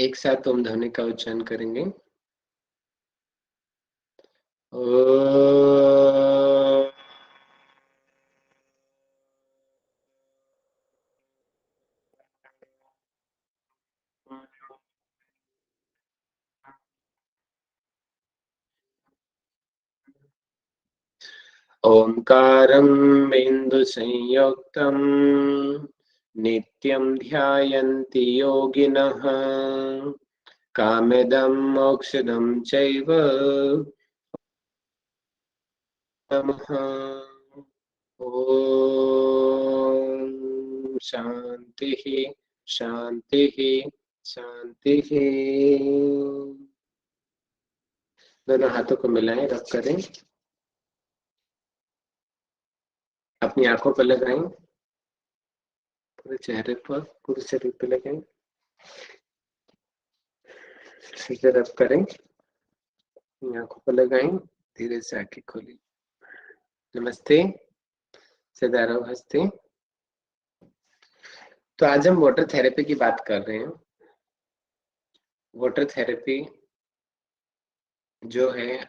एक साथ ओम ध्वनि का उच्चारण करेंगे। ओंकारं बिंदु संयुक्तं नित्यं ध्यायन्ति योगिनः कामेदं मोक्षदं चैव नमः। ओम शांति शांति शांति। दोनों हाथों को मिलाएं, रब करें, अपनी आंखों पर लगाएं, पूरे चेहरे पर, पूरे शरीर पर लगाएं, सीधे रब करें, अपनी आंखों पर लगाएं, धीरे से आंखें खोली। नमस्ते, सदा रहो हंसते। तो आज हम वाटर थेरेपी की बात कर रहे हैं। वाटर थेरेपी जो है,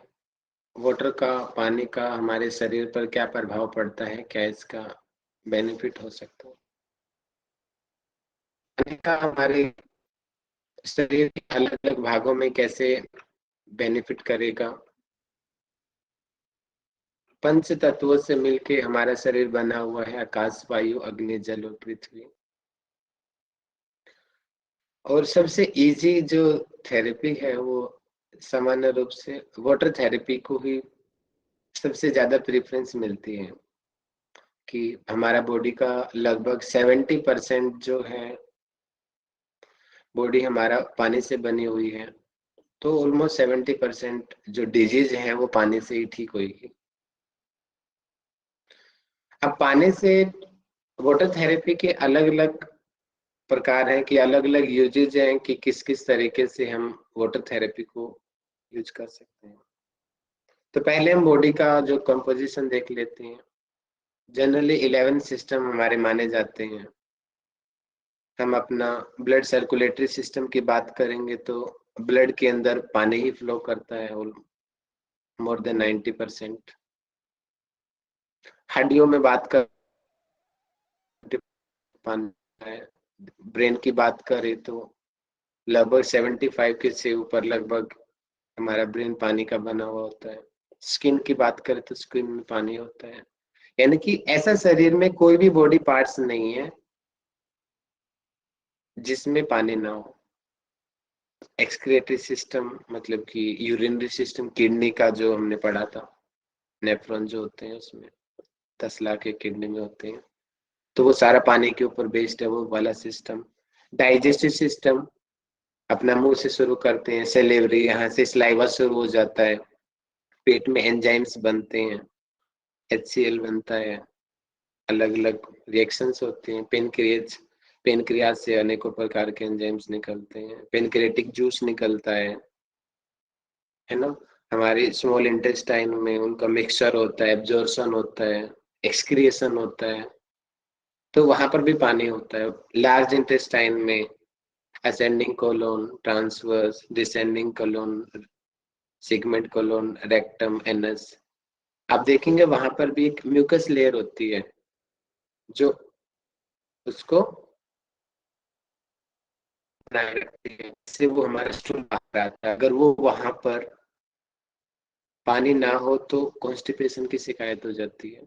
वाटर का, पानी का हमारे शरीर पर क्या प्रभाव पड़ता है, क्या इसका बेनिफिट हो सकता है। पानी का हमारे शरीर के अलग अलग भागों में कैसे बेनिफिट करेगा। पंच तत्वों से मिलके हमारा शरीर बना हुआ है, आकाश, वायु, अग्नि, जल और पृथ्वी। और सबसे इजी जो थेरेपी है वो सामान्य रूप से वाटर थेरेपी को ही सबसे ज्यादा प्रेफरेंस मिलती है कि हमारा बॉडी का लगभग 70% जो है बॉडी हमारा पानी से बनी हुई है। तो ऑलमोस्ट 70% जो डिजीज है वो पानी से ही ठीक होगी। अब पानी से वाटर थेरेपी के अलग अलग प्रकार हैं कि अलग अलग यूजेज हैं कि किस किस तरीके से हम वाटर थेरेपी को यूज कर सकते हैं। तो पहले हम बॉडी का जो कंपोजिशन देख लेते हैं। जनरली 11 सिस्टम हमारे माने जाते हैं। हम अपना ब्लड सर्कुलेटरी सिस्टम की बात करेंगे तो ब्लड के अंदर पानी ही फ्लो करता है, और मोर देन 90%। हड्डियों में बात कर पानी है। ब्रेन की बात करें तो लगभग 75 के से ऊपर लगभग हमारा ब्रेन पानी का बना हुआ होता है। स्किन की बात करें तो स्किन में पानी होता है। यानी कि ऐसा शरीर में कोई भी बॉडी पार्ट्स नहीं है जिसमें पानी ना हो। एक्सक्रिएटरी सिस्टम मतलब कि यूरिनरी सिस्टम, किडनी का जो हमने पढ़ा था, नेफ्रॉन जो होते हैं उसमें 10 लाख के किडनी में होते हैं, तो वो सारा पानी के ऊपर बेस्ड है, वो वाला सिस्टम। डाइजेस्टिव सिस्टम अपना मुंह से शुरू करते हैं, सेलेवरी, यहाँ से स्लाइवा शुरू हो जाता है, पेट में एंजाइम्स बनते हैं, HCl बनता है, अलग अलग रिएक्शंस होते हैं। पेनक्रियाज से अनेकों प्रकार के एंजाइम्स निकलते हैं, पेनक्रियाटिक जूस निकलता है ना। हमारे स्मॉल इंटेस्टाइन में उनका मिक्सचर होता है, एब्जॉर्प्शन होता है, एक्सक्रिएशन होता है, तो वहां पर भी पानी होता है। लार्ज इंटेस्टाइन में ascending colon, transverse, descending colon, sigmoid colon, rectum, anus, आप देखेंगे वहां पर भी एक म्यूकस लेयर होती है जो उसको बनाए रखती है, इससे वो हमारा स्टूल बाहर आता है। अगर वो वहां पर पानी ना हो तो कॉन्स्टिपेशन की शिकायत हो जाती है।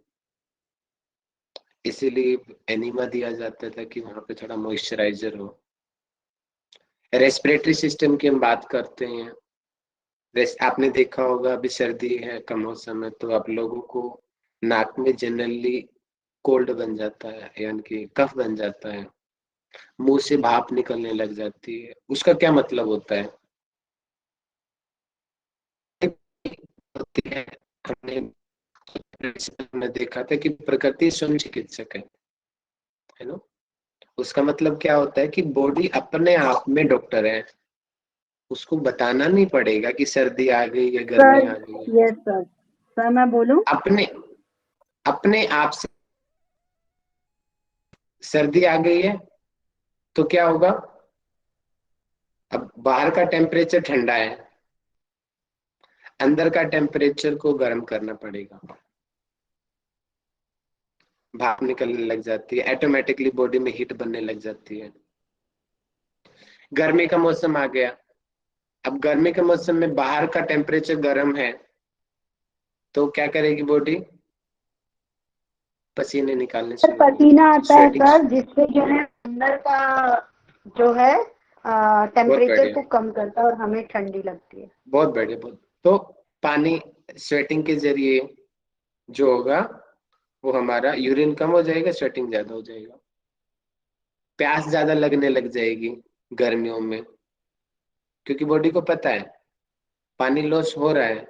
इसीलिए एनिमा दिया जाता था कि वहां पे थोड़ा मॉइस्चराइजर हो। रेस्पिरेटरी सिस्टम की हम बात करते हैं। आपने देखा होगा अभी सर्दी है का मौसम है तो आप लोगों को नाक में जनरली कोल्ड बन जाता है, यानी कि कफ बन जाता है, मुंह से भाप निकलने लग जाती है। उसका क्या मतलब होता है? होती है, हमने में देखा था कि प्रकृति स्वयं चिकित्सक है ना। उसका मतलब क्या होता है कि बॉडी अपने आप में डॉक्टर है, उसको बताना नहीं पड़ेगा कि सर्दी आ गई या गर्मी सर, आ गई है। Yes sir. सर मैं बोलूं? अपने अपने आप से सर्दी आ गई है तो क्या होगा? अब बाहर का टेम्परेचर ठंडा है, अंदर का टेम्परेचर को गर्म करना पड़ेगा, भाप निकलने लग जाती है, ऑटोमेटिकली बॉडी में हीट बनने लग जाती है। गर्मी का मौसम आ गया, अब गर्मी के मौसम में बाहर का टेम्परेचर गर्म है, तो क्या करेगी बॉडी? पसीने निकालने सर शुरू होंगे, पसीना आता है स्वेटिंग। सर, जिससे जो है अंदर का जो है बहुत टेम्परेचर बढ़िया, को कम करता है और हमें ठंडी लगती है। बहुत बढ़िया, बहुत। तो पानी स्वेटिंग के जरिए जो होगा वो हमारा यूरिन कम हो जाएगा, स्वेटिंग ज्यादा हो जाएगा, प्यास ज्यादा लगने लग जाएगी गर्मियों में, क्योंकि बॉडी को पता है पानी लॉस हो रहा है,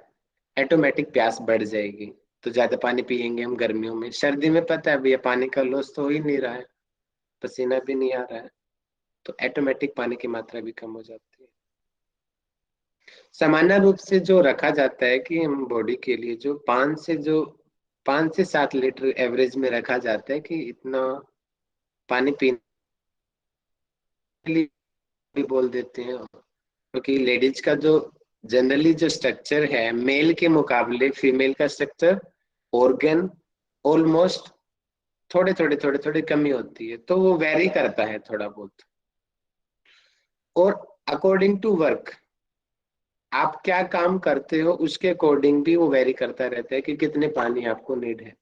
ऑटोमेटिक प्यास बढ़ जाएगी। तो ज्यादा पानी पियेंगे हम गर्मियों में। सर्दी में पता है भैया पानी का लॉस तो हो ही नहीं रहा है, पसीना भी नहीं आ रहा है, तो ऑटोमेटिक पानी की मात्रा भी कम हो जाती है। सामान्य रूप से जो रखा जाता है कि हम बॉडी के लिए जो 5 से 7 लीटर एवरेज में रखा जाता है कि इतना पानी पीने के लिए भी बोल देते हैं, क्योंकि लेडीज का जो जनरली जो स्ट्रक्चर है मेल के मुकाबले फीमेल का स्ट्रक्चर, ऑर्गन ऑलमोस्ट थोड़े थोड़े कमी होती है, तो वो वेरी करता है थोड़ा बहुत। और अकॉर्डिंग टू वर्क, आप क्या काम करते हो उसके अकॉर्डिंग भी वो वेरी करता रहता है कि कितने पानी आपको नीड है।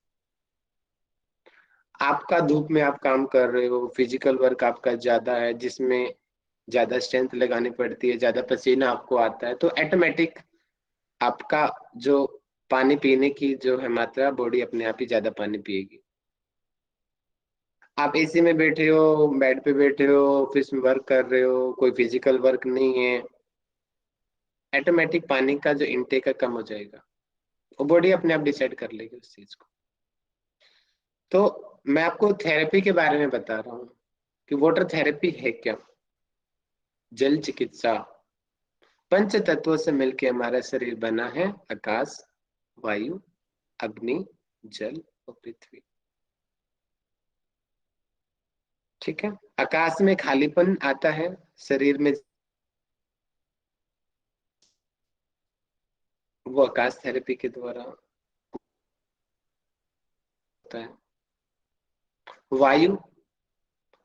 आपका धूप में आप काम कर रहे हो, फिजिकल वर्क आपका ज्यादा है जिसमें ज्यादा स्ट्रेंथ लगानी पड़ती है, ज्यादा पसीना आपको आता है, तो ऑटोमेटिक आपका जो पानी पीने की जो है मात्रा, बॉडी अपने आप ही ज्यादा पानी पिएगी। आप एसी में बैठे हो, बेड पे बैठे हो, ऑफिस में वर्क कर रहे हो, कोई फिजिकल वर्क नहीं है, ऑटोमेटिक पानी का जो इनटेक है कम हो जाएगा, वो बॉडी अपने आप डिसाइड कर लेगी उस चीज को। तो मैं आपको थेरेपी के बारे में बता रहा हूँ कि वाटर थेरेपी है क्या। जल चिकित्सा, पंच तत्वों से मिलकर हमारा शरीर बना है, आकाश, वायु, अग्नि, जल और पृथ्वी। ठीक है, आकाश में खालीपन आता है, शरीर में वो आकाश थेरेपी के द्वारा होता है। वायु,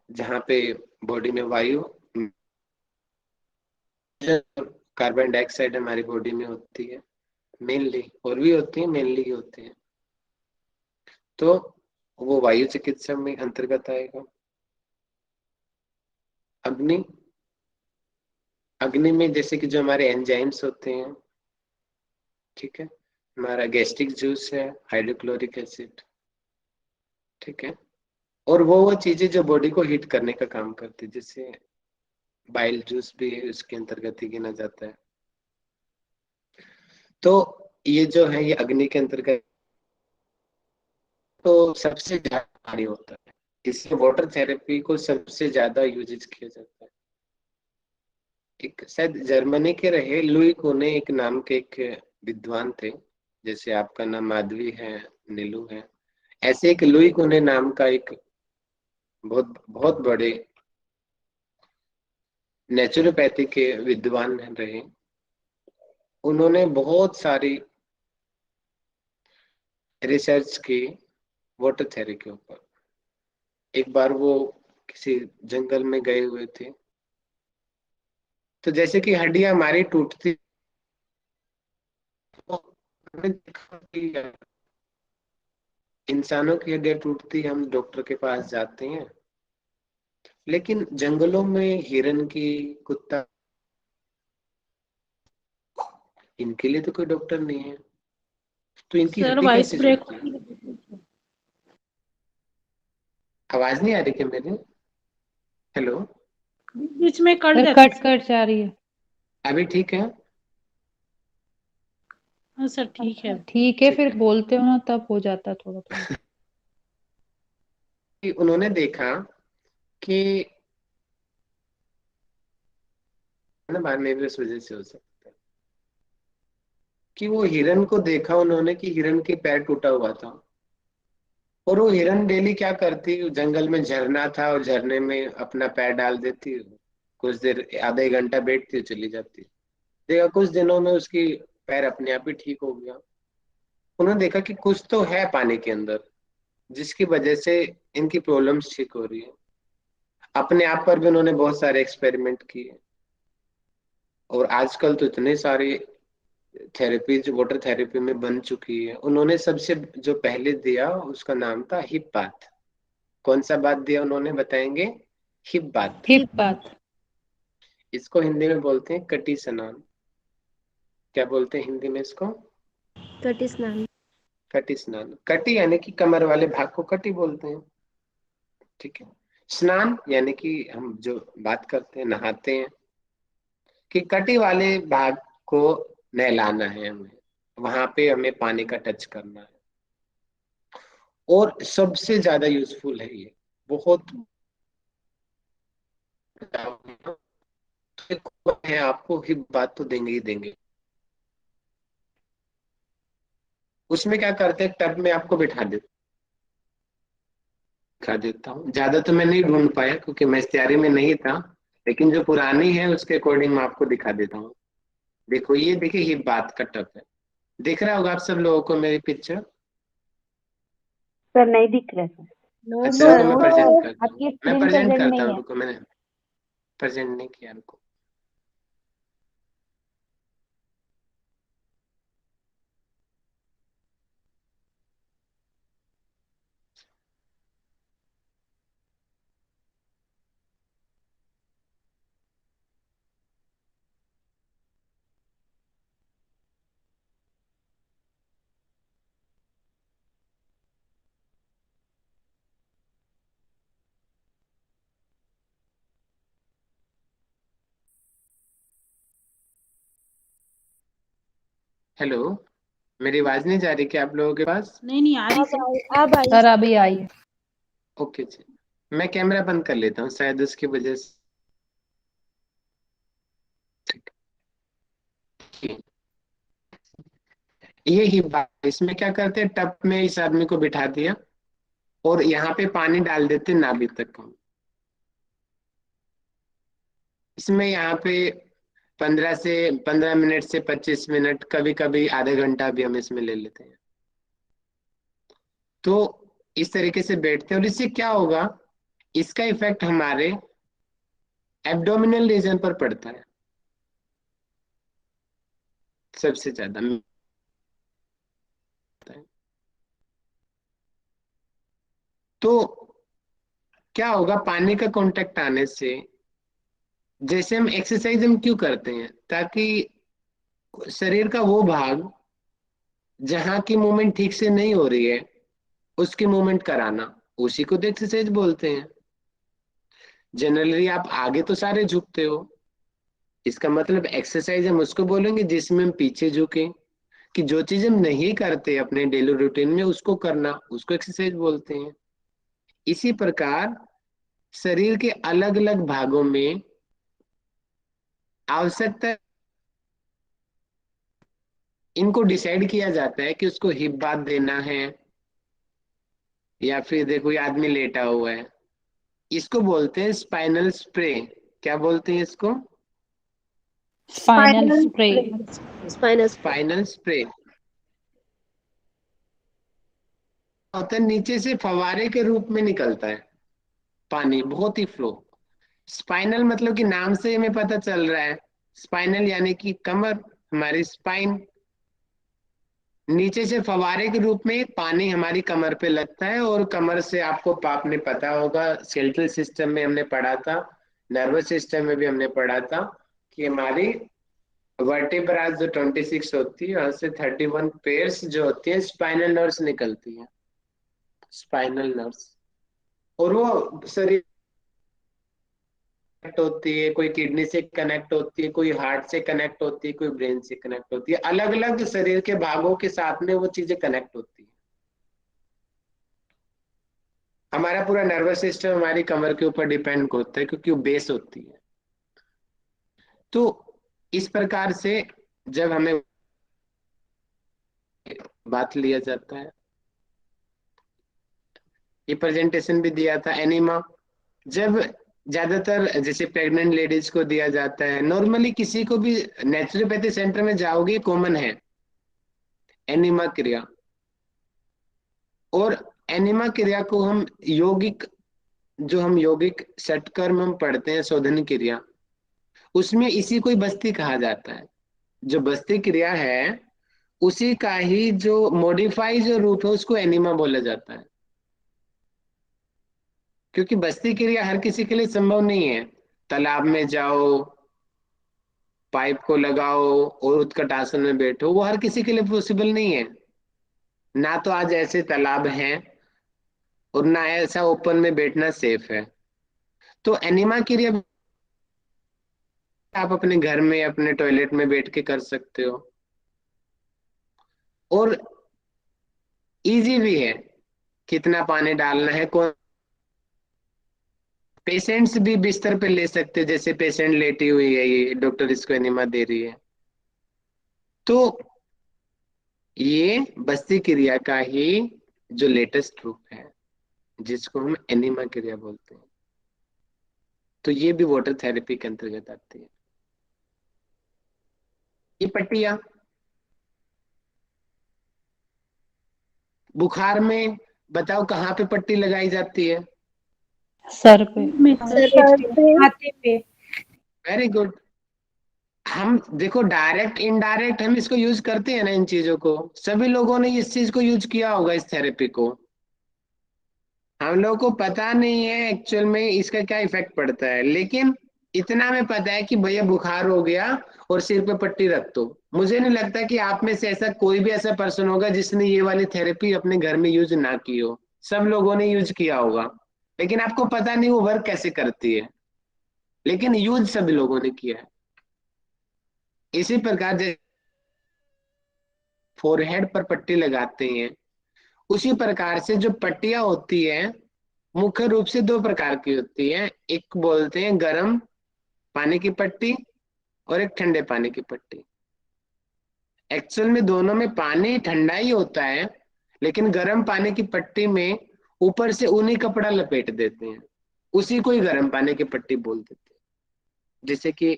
जहाँ पे बॉडी में वायु, कार्बन डाइऑक्साइड हमारी बॉडी में होती है मेनली, और भी होती है, मेनली होती है, तो वो वायु चिकित्सा में अंतर्गत आएगा। अग्नि, अग्नि में जैसे कि जो हमारे एंजाइम्स होते हैं, ठीक है, हमारा गैस्ट्रिक जूस है, हाइड्रोक्लोरिक एसिड, ठीक है, और वो चीजें जो बॉडी को हीट करने का काम करती है, जैसे बाइल जूस भी उसके अंतर्गत ही गिना जाता है। तो ये जो है ये अग्नि के अंतर्गत, तो सबसे ज्यादा पानी होता है, इसलिए वाटर थेरेपी को सबसे ज्यादा यूज किया जाता है। एक शायद जर्मनी के रहे लुई कोने एक नाम के एक विद्वान थे, जैसे आपका नाम माधवी है, नीलू है, ऐसे एक लुई कोने नाम का एक बहुत बहुत बड़े नेचुरोपैथी के विद्वान रहे। उन्होंने बहुत सारी रिसर्च की वाटर थेरेपी के ऊपर। एक बार वो किसी जंगल में गए हुए थे, तो जैसे कि हड्डियां हमारी टूटती, तो हमने देखा कि इंसानों की हड्डियां टूटती, हम डॉक्टर के पास जाते हैं, लेकिन जंगलों में हिरन की, कुत्ता, इनके लिए तो कोई डॉक्टर नहीं है, तो इनकी सर हड्डी वॉइस कैसे ब्रेक जुड़ती है? आवाज नहीं आ रही क्या मेरी? हेलो, बीच में कट सर जाती कट है। कट जा रही है। अभी ठीक है? हाँ सर ठीक है। ठीक है, ठीक फिर है। बोलते हो ना तब हो जाता है थोड़ा थोड़ा। कि उन्होंने देखा कि ना बाद में भी उस वजह से हो सकता है कि वो हिरन को देखा उन्होंने कि हिरन के पैर टूटा हुआ था, और वो हिरन डेली क्या करती, जंगल में झरना था और झरने में अपना पैर डाल देती, कुछ देर आधा एक घंटा बैठती है, चली जाती है। देखा कुछ दिनों में उसकी पैर अपने आप ही ठीक हो गया। उन्होंने देखा कि कुछ तो है पानी के अंदर जिसकी वजह से इनकी प्रॉब्लम्स ठीक हो रही है। अपने आप पर भी उन्होंने बहुत सारे एक्सपेरिमेंट किए, और आजकल तो इतने सारे थेरेपीज वाटर थेरेपी में बन चुकी है। उन्होंने सबसे जो पहले दिया उसका नाम था हिप बाथ। कौन सा बात दिया उन्होंने, बताएंगे? Hip bath. हिप बात। इसको हिंदी में बोलते हैं कटी स्नान। क्या बोलते हैं हिंदी में इसको? कटी स्नान। कटी स्नान। कटी यानी कि कमर वाले भाग को कटी बोलते हैं, ठीक है। स्नान यानी कि हम जो बात करते हैं, नहाते हैं, कि कटी वाले भाग को नहलाना है हमें, वहां पे हमें पानी का टच करना है। और सबसे ज्यादा यूजफुल है ये, बहुत है। आपको ही बात तो देंगे ही देंगे। उसमें क्या करते हैं, टब में आपको दिखा देता हूँ। ज्यादा तो मैं नहीं ढूंढ पाया क्योंकि मैं इस तैयारी में नहीं था, लेकिन जो पुरानी है उसके अकॉर्डिंग मैं आपको दिखा देता हूँ। देखो ये देखिए, ये बात का टब है। दिख रहा होगा आप सब लोगों को मेरी पिक्चर? सर नहीं दिख रहे सर। नो अच्छा सर। रुको, मैं प्रेजेंट करता हूँ। आपकी मैं स्क्रीन प्रेजेंट प्रेजेंट करता नहीं हूँ, है। रुको, मैंने प्रेजेंट नहीं किया, रुको। हेलो, मेरी आवाज नहीं जा रही क्या आप लोगों के पास? नहीं आ रही अब सर। आई, अब आई। सर अभी आई है। ओके जी, मैं कैमरा बंद कर लेता हूँ, शायद उसकी वजह से। ये ही बात, इसमें क्या करते हैं, टब में इस आदमी को बिठा दिया और यहाँ पे पानी डाल देते नाभि तक हम। इसमें यहाँ पे 15 मिनट से 25 मिनट, कभी कभी आधे घंटा भी हम इसमें ले लेते हैं। तो इस तरीके से बैठते हैं, और इससे क्या होगा, इसका इफेक्ट हमारे एब्डोमिनल रीजन पर पड़ता है सबसे ज्यादा मिलता है। तो क्या होगा, पानी का कांटेक्ट आने से, जैसे हम एक्सरसाइज हम क्यों करते हैं, ताकि शरीर का वो भाग जहां की मूवमेंट ठीक से नहीं हो रही है उसकी मूवमेंट कराना, उसी को तो एक्सरसाइज बोलते हैं। जनरली आप आगे तो सारे झुकते हो, इसका मतलब एक्सरसाइज हम उसको बोलेंगे जिसमें हम पीछे झुके, कि जो चीज हम नहीं करते अपने डेली रूटीन में उसको करना, उसको एक्सरसाइज बोलते हैं। इसी प्रकार शरीर के अलग अलग भागों में आवश्यकता, इनको डिसाइड किया जाता है कि उसको हिप बाथ देना है, या फिर देखो ये आदमी लेटा हुआ है, इसको बोलते हैं स्पाइनल स्प्रे। क्या बोलते हैं इसको? Spinal spray. स्पाइनस पे। स्पाइनल स्प्रे होता है, नीचे से फवारे के रूप में निकलता है पानी, बहुत ही फ्लो। स्पाइनल मतलब कि नाम से हमें पता चल रहा है, स्पाइनल यानी कि कमर, हमारी स्पाइन। नीचे से फवारे के रूप में पानी हमारी कमर पे लगता है, और कमर से आपको आपने पता होगा, स्केलेटल सिस्टम में हमने पढ़ा था, नर्वस सिस्टम में भी हमने पढ़ा था, कि हमारी वर्टिब्रा जो 26 होती है, वहां से 31 पेयर्स जो होती है स्पाइनल नर्व्स निकलती है, स्पाइनल नर्व्स। और वो शरीर कनेक्ट होती है, कोई किडनी से कनेक्ट होती है, कोई हार्ट से कनेक्ट होती है, कोई ब्रेन से कनेक्ट होती है, अलग अलग शरीर के भागों के साथ में वो चीजें कनेक्ट होती है। हमारा पूरा नर्वस सिस्टम हमारी कमर के ऊपर डिपेंड होता है क्योंकि वो बेस होती है। तो इस प्रकार से जब हमें बात लिया जाता है, ये प्रेजेंटेशन भी दिया था एनिमा, जब ज्यादातर जैसे प्रेग्नेंट लेडीज को दिया जाता है, नॉर्मली किसी को भी नेचुरोपैथी सेंटर में जाओगे कॉमन है एनिमा क्रिया। और एनिमा क्रिया को हम यौगिक, जो हम यौगिक षटकर्म हम पढ़ते हैं शोधन क्रिया, उसमें इसी को ही बस्ती कहा जाता है। जो बस्ती क्रिया है उसी का ही जो मॉडिफाई जो रूप है उसको एनिमा बोला जाता है। क्योंकि बस्ती क्रिया हर किसी के लिए संभव नहीं है। तालाब में जाओ, पाइप को लगाओ और उत्कट आसन में बैठो, वो हर किसी के लिए पॉसिबल नहीं है। ना तो आज ऐसे तालाब हैं और ना ऐसा ओपन में बैठना सेफ है। तो एनिमा क्रिया आप अपने घर में अपने टॉयलेट में बैठ के कर सकते हो, और इजी भी है। कितना पानी डालना है, कौन, पेशेंट्स भी बिस्तर पे ले सकते हैं। जैसे पेशेंट लेटी हुई है, ये डॉक्टर इसको एनिमा दे रही है, तो ये बस्ती क्रिया का ही जो लेटेस्ट रूप है जिसको हम एनिमा क्रिया बोलते हैं। तो ये भी वाटर थेरेपी के अंतर्गत आती है। ये पट्टियां बुखार में बताओ कहाँ पे पट्टी लगाई जाती है? सर पे। में सर सर पे हाथे पे। Very good. हम देखो डायरेक्ट इनडायरेक्ट हम इसको यूज करते हैं ना, इन चीजों को। सभी लोगों ने इस चीज को यूज किया होगा, इस थेरेपी को। हम लोग को पता नहीं है एक्चुअल में इसका क्या इफेक्ट पड़ता है, लेकिन इतना में पता है कि भैया बुखार हो गया और सिर पे पट्टी रख दो। मुझे नहीं लगता कि आप में से ऐसा कोई भी ऐसा पर्सन होगा जिसने ये वाली थेरेपी अपने घर में यूज ना की हो। सब लोगों ने यूज किया होगा, लेकिन आपको पता नहीं वो वर्क कैसे करती है, लेकिन यूज सभी लोगों ने किया है। इसी प्रकार जैसे फोरहेड पर पट्टी लगाते हैं, उसी प्रकार से जो पट्टियां होती है मुख्य रूप से दो प्रकार की होती है। एक बोलते हैं गर्म पानी की पट्टी और एक ठंडे पानी की पट्टी। एक्चुअल में दोनों में पानी ठंडा ही होता है, लेकिन गर्म पानी की पट्टी में ऊपर से ऊनी कपड़ा लपेट देते हैं, उसी को ही गर्म पानी की पट्टी बोल देते हैं। जैसे कि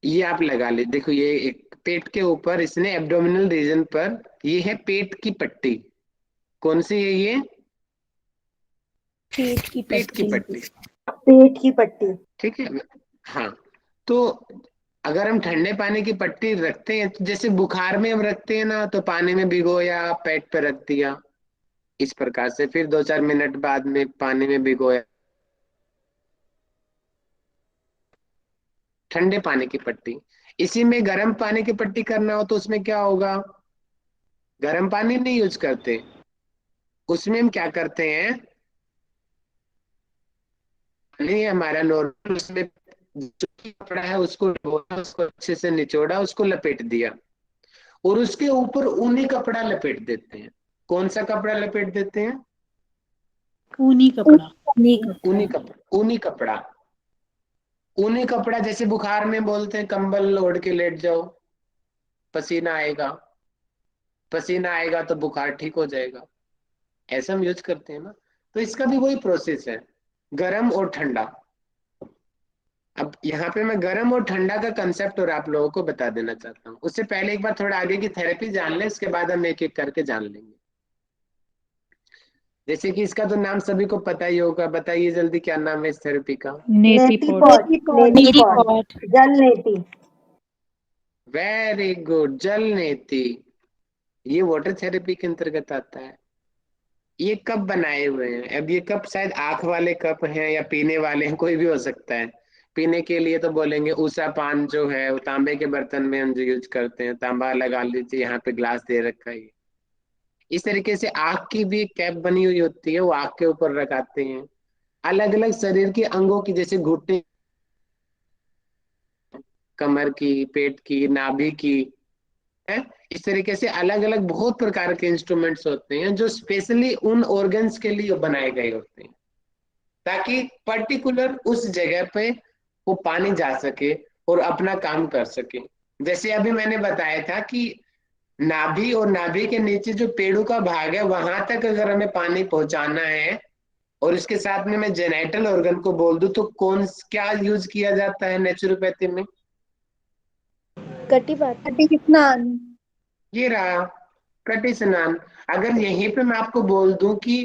ये आप लगा ले, देखो ये एक पेट के ऊपर इसने एब्डोमिनल रीजन पर, ये है पेट की पट्टी। कौन सी है ये? पेट की पेट की पट्टी। पट्टी। पेट की पट्टी। ठीक है। हाँ, तो अगर हम ठंडे पानी की पट्टी रखते हैं तो जैसे बुखार में हम रखते हैं ना, तो पानी में भिगोया, पेट पे रख दिया, इस प्रकार से फिर 2-4 मिनट बाद में पानी में भिगोया। ठंडे पानी की पट्टी। इसी में गर्म पानी की पट्टी करना हो तो उसमें क्या होगा? गर्म पानी नहीं यूज करते, उसमें हम क्या करते हैं, नहीं हमारा नॉर्मल, उसमें जो कपड़ा है उसको धोया, उसको अच्छे से निचोड़ा, उसको लपेट दिया और उसके ऊपर ऊनी कपड़ा लपेट देते हैं। कौन सा कपड़ा लपेट देते हैं? ऊनी कपड़ा। ऊनी कपड़ा। ऊनी कपड़ा। ऊनी कपड़ा जैसे बुखार में बोलते हैं कंबल ओढ़ के लेट जाओ, पसीना आएगा, पसीना आएगा तो बुखार ठीक हो जाएगा, ऐसा हम यूज करते हैं ना। तो इसका भी वही प्रोसेस है, गरम और ठंडा। अब यहाँ पे मैं गरम और ठंडा का कंसेप्ट और आप लोगों को बता देना चाहता हूँ। उससे पहले एक बार थोड़ा आगे की थेरेपी जान लें, इसके बाद हम एक एक करके जान लेंगे। जैसे कि इसका तो नाम सभी को पता ही होगा, बताइए जल्दी क्या नाम है इस थेरेपी का? नेटी नेटी पॉट। पॉट। नेटी पॉट। जल नेटी। वेरी गुड, जल नेति। ये वाटर थेरेपी के अंतर्गत आता है। ये कप बनाए हुए हैं, अब ये कप शायद आंख वाले कप हैं या पीने वाले हैं, कोई भी हो सकता है। पीने के लिए तो बोलेंगे उषा पान जो है वो तांबे के बर्तन में हम जो यूज करते हैं, तांबा लगा लीजिए, यहाँ पे ग्लास दे रखा है। इस तरीके से आंख की भी कैप बनी हुई होती है, वो आंख के ऊपर रखाते हैं। अलग अलग शरीर के अंगों की, जैसे घुटने, कमर की, पेट की, नाभि की, है, इस तरीके से अलग अलग बहुत प्रकार के इंस्ट्रूमेंट्स होते हैं जो स्पेशली उन ऑर्गन्स के लिए बनाए गए होते हैं, ताकि पर्टिकुलर उस जगह पे वो पानी जा सके और अपना काम कर सके। जैसे अभी मैंने बताया था कि नाभि और नाभि के नीचे जो पेड़ों का भाग है वहां तक अगर हमें पानी पहुंचाना है और इसके साथ में मैं जेनेटल ऑर्गन को बोल दूं तो कौन क्या यूज किया जाता है नेचुरोपैथी में? कटी बात। कटी स्नान। ये रहा, कटी स्नान। अगर यहीं पे मैं आपको बोल दूं कि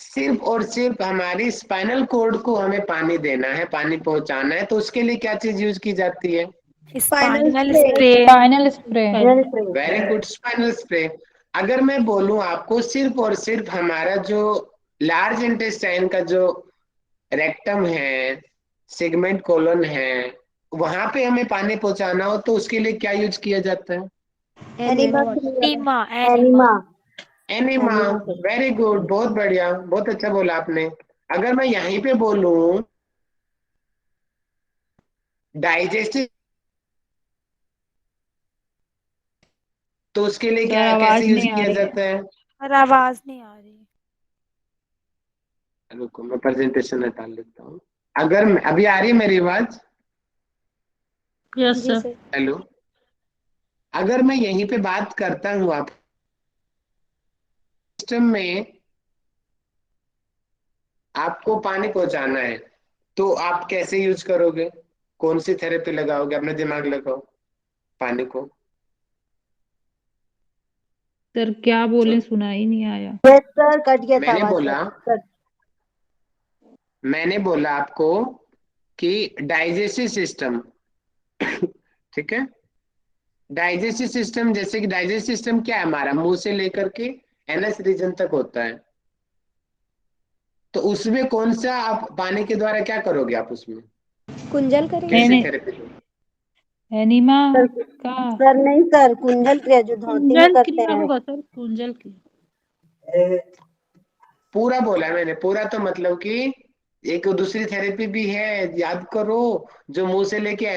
सिर्फ और सिर्फ हमारी स्पाइनल कोड को हमें पानी देना है, पानी पहुंचाना है, तो उसके लिए क्या चीज यूज की जाती है? Spinal spray. Spinal spray. Very good, spinal spray. अगर मैं बोलूं आपको सिर्फ और सिर्फ हमारा जो लार्ज इंटेस्टाइन का जो रेक्टम है, सेगमेंट कोलन है, वहां पे हमें पानी पहुंचाना हो तो उसके लिए क्या यूज किया जाता है? Enema. Enema. Enema. Enema. Very good, बहुत बढ़िया, बहुत अच्छा बोला आपने। अगर मैं यहीं पे बोलूं डाइजेस्टिव, तो उसके लिए सर क्या कैसे आवाज यूज नहीं आ किया रही है। जाता है? पर आवाज नहीं आ रही। रुको मैं प्रेजेंटेशन हटा लेता हूँ। अगर अभी आ रही है मेरी आवाज? यस जी सर। सर। हेलो। अगर मैं यहीं पे बात करता हूँ आप सिस्टम में आपको पानी पहुंचाना है, तो आप कैसे यूज करोगे? कौन सी थेरेपी लगाओगे? अपना दिमाग लगाओ। पानी को सर क्या बोले, सुना ही नहीं आया। यस सर, कट गया था मैंने आवाज बोला सर। मैंने बोला आपको कि डाइजेस्टिव सिस्टम ठीक है, डाइजेस्टिव सिस्टम, जैसे कि डाइजेस्टिव सिस्टम क्या है हमारा, मुंह से लेकर के एनएस रीजन तक होता है। तो उसमें कौन सा आप पानी के द्वारा क्या करोगे आप उसमें? कुंजल करेंगे। कैसे एनी थेरेपी दोगे? एनिमा सर का सर नहीं सर, कुंडल क्रिया जो धोती में कुंजल करते क्रिया हैं। होगा सर, कुंजल क्रिया। पूरा बोला है मैंने, पूरा तो मतलब कि एक दूसरी थेरेपी भी है, याद करो, जो मुंह से लेके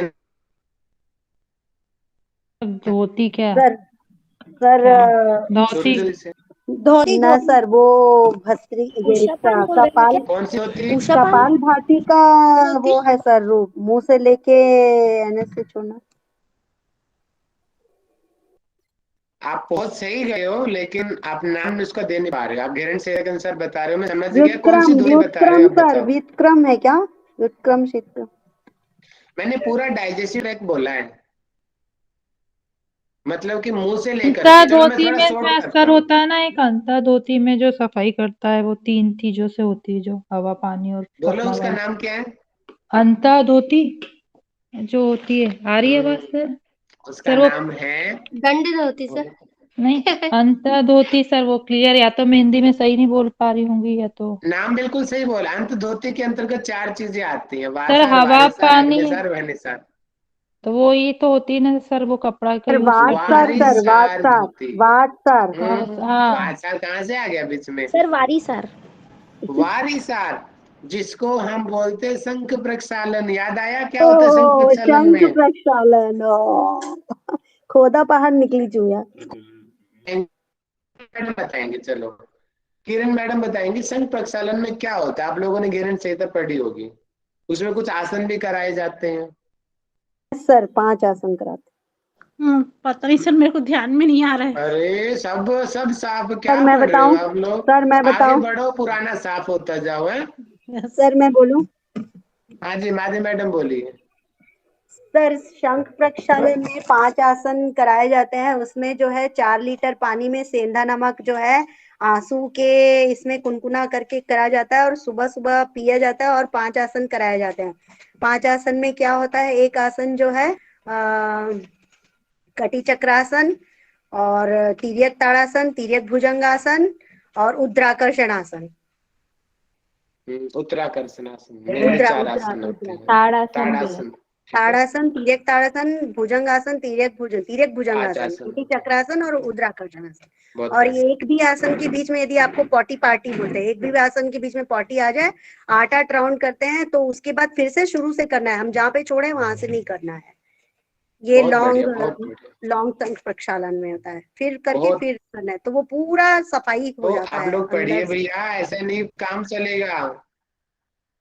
धोती क्या सर सर क्या जल्दी धोती। जल्दी से। धोती ना सर, वो भस्त्री, ये उषा पान इसका बोल रहे हैं कपाल, क्या? कौन सी होती है? उषा पान कपाल भाती का होती वो है सर रूप, मुंह से लेके एनएस से छोड़ना। आप बहुत सही गए हो, लेकिन आप नाम उसका दे नहीं पा रहे हो। आप घेरन से के अनुसार बता रहे हो, मैं समझ गया कौन सी व्युत्क्रम, धोती बता रहे हो, व्युत्क्रम आप सर, बताओ। व्युत्क्रम है क्या? व्युत्क्रम शीतक्रम। मैंने पूरा डाइजेस्टिव ट्रैक्ट बोला है, मतलब कि मुंह से लेकर अंता के, चलो मैं धोती थोड़ा में शॉर्ट क्या करता सर हूँ। होता है ना, एक अंता धोती में जो सफाई करता है, वो 3 चीजों से होती है, जो हवा पानी और बोलो कपड़ा उसका वाला। नाम क्या है? अंता धोती जो होती है, आ रही है हम्म, बस सर। उसका सर वो नाम है दंड धोती सर। नहीं, अंता धोती सर, वो क्लियर, या तो मैं हिंदी में सही नहीं बोल पा रही होंगी या तो। नाम बिल्कुल सही बोला। अंत धोती के अंतर्गत 4 चीजें आती हैं, सर वासार, हवा वारिसार, पानी, अग्निसार, वहनिसार। तो वो ये तो होती है ना सर, वो कपड़ा का सर यूज वात करते हैं सर, तो। सर वात वारिसार सर, धोती। वात सर। हाँ। वासार कहाँ से आ गया बीच में? सर वारी सर। वारिसार, जिसको हम बोलते हैं शंख प्रक्षालन। याद आया क्या होता है शंख ओह, प्रक्षालन शंख में? प्रक्षालन। खोदा पहाड़ निकली चूया। मैडम बताएंगे, चलो किरण मैडम बताएंगे शंख प्रक्षालन में क्या होता है। आप लोगों ने किरण संहिता पढ़ी होगी, उसमें कुछ आसन भी कराए जाते हैं। सर 5 आसन कराते। पता नहीं सर, मेरे को ध्यान में नहीं आ रहा है। अरे सब सब साफ सर क्या मैं पढ़ रहे हो बताऊं, आप लोग? सर मैं आगे बताऊं, बढ़ो, पुराना साफ होता जाओ है। यस। सर मैं बोलूं। हाँ जी, माधी मैडम बोलिए। सर शंख प्रक्षालन में 5 आसन कराए जाते हैं। उसमें जो है 4 लीटर पानी में सेंधा नमक जो है आंसू के इसमें कुनकुना करके करा जाता है और सुबह सुबह पिया जाता है, और 5 आसन कराए जाते हैं। 5 आसन में क्या होता है, एक आसन जो है कटी चक्रासन, और तिर्यक ताड़ासन, तिर्यक भुजंगासन, और उद्राकर्षण आसन। उत्तराकर्षणासन, मेरे भी उद्रा 4 उद्रा आसन आते उद्रा हैं। ताड़ासन भी है। ताड़ासन, ठीक है। ताड़ासन, तिर्यक ताड़ासन, भुजंगासन, तिर्यक 5 भुजंगासन, आसन, कटी चक्रासन और उद्राकर्षण आसन। बहुत और बढ़िया। ये एक भी आसन के बीच में यदि आपको पॉटी पार्टी बोलते हैं, एक भी आसन के बीच में पॉटी आ जाए, 8 राउंड करते हैं, तो उसके बाद फिर से शुरू से करना है। हम जहाँ पे छोड़े वहां से नहीं करना है। ये बहुत बढ़िया, बहुत लॉन्ग बढ़िया, लॉन्ग तंग प्रक्षालन में होता है, फिर करके बहुत। फिर करना है, तो वो पूरा सफाई हो तो जाता आप है लोग अंदर पढ़िए से। भैया, ऐसे नहीं काम चलेगा।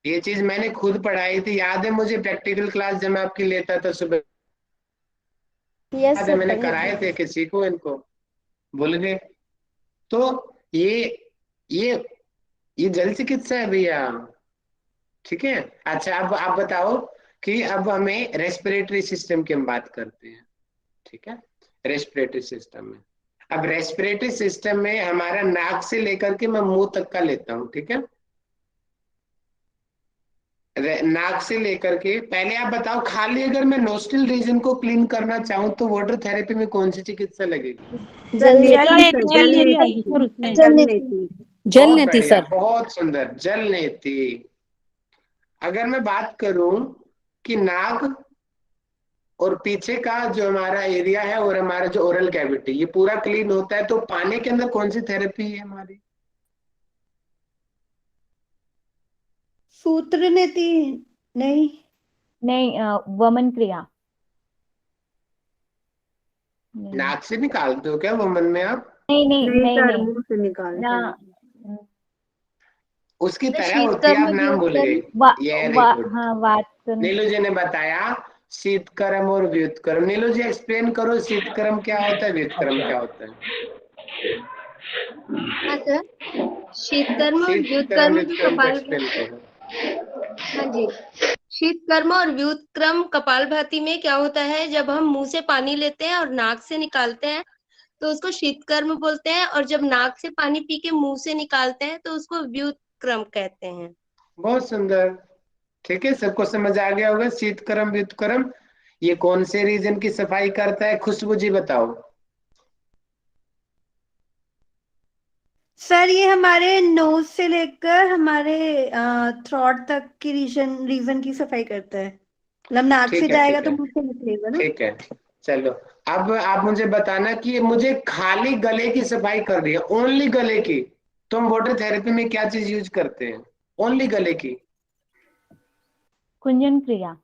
ये चीज मैंने खुद पढ़ाई थी, याद है मुझे, प्रैक्टिकल क्लास जब मैं आपकी लेता था सुबह। यस याद है सर मैंने पढ़े थे। कराए थे किसी को, इनको भूल गए। तो ये ये ये जल चिकित्सा है भैया। ठीक है। अच्छा, अब आप बताओ कि अब हमें रेस्पिरेटरी सिस्टम की हम बात करते हैं। ठीक है। रेस्पिरेटरी सिस्टम में, अब रेस्पिरेटरी सिस्टम में हमारा नाक से लेकर के मैं मुंह तक का लेता हूं। ठीक है। नाक से लेकर के, पहले आप बताओ, खाली अगर मैं नोस्ट्रल रीजन को क्लीन करना चाहूं तो वाटर थेरेपी में कौन सी चिकित्सा लगेगी? जल जल नेति नेति और उसमें जल नेति। जल बहुत नेति बढ़िया, सर। बहुत सुंदर, जल नेति। अगर मैं बात करूं कि नाक और पीछे का जो हमारा एरिया है और हमारा जो ओरल कैविटी, ये पूरा क्लीन होता है, तो पानी के अंदर कौन सी थेरेपी है हमारी? सूत्र नेति नहीं। नहीं, वमन क्रिया। नहीं नाक से निकालते हो क्या वो मन में आप? नहीं नहीं नहीं नहीं सर, नहीं मुंह से निकालते ना। हैं। उसकी तरह शीत होती है, आप कर्म नाम भूल गई। वा, वेरी वा, गुड। हाँ वात। नीलू जी ने बताया शीतकर्म और व्युत्कर्म। नीलू जी एक्सप्लेन करो, शीतकर्म क्या होता है, व्युत्कर्म क्या होता है? हाँ सर, शीत कर्म और व्युत शीतकर्म कर्म जो व्युत्कर्म को कपाल, एक्सप्लेन करो। हाँ जी, शीत कर्म और व्युत क्रम कपालभाति में क्या होता है, जब हम मुंह से पानी लेते हैं और नाक से निकालते हैं तो उसको शीत कर्म बोलते हैं, और जब नाक से पानी पी के मुंह से निकालते हैं तो उसको व्युत क्रम कहते हैं। बहुत सुंदर। ठीक है, सबको समझ आ गया होगा। शीतकर्म व्युत्कर्म ये कौन से रीजन की सफाई करता है? खुशबू जी बताओ। सर ये हमारे नोज से लेकर हमारे थ्रॉट तक की रीजन की सफाई करता है। मतलब नाक से ठीक है, जाएगा ठीक तो है, मुंह से निकलेगा ना। ठीक है। चलो, अब आप मुझे बताना कि मुझे खाली गले की सफाई करनी है, ओनली गले की, तो हम वाटर थेरेपी में क्या चीज यूज करते हैं? ओनली गले की। कुंजन क्रिया।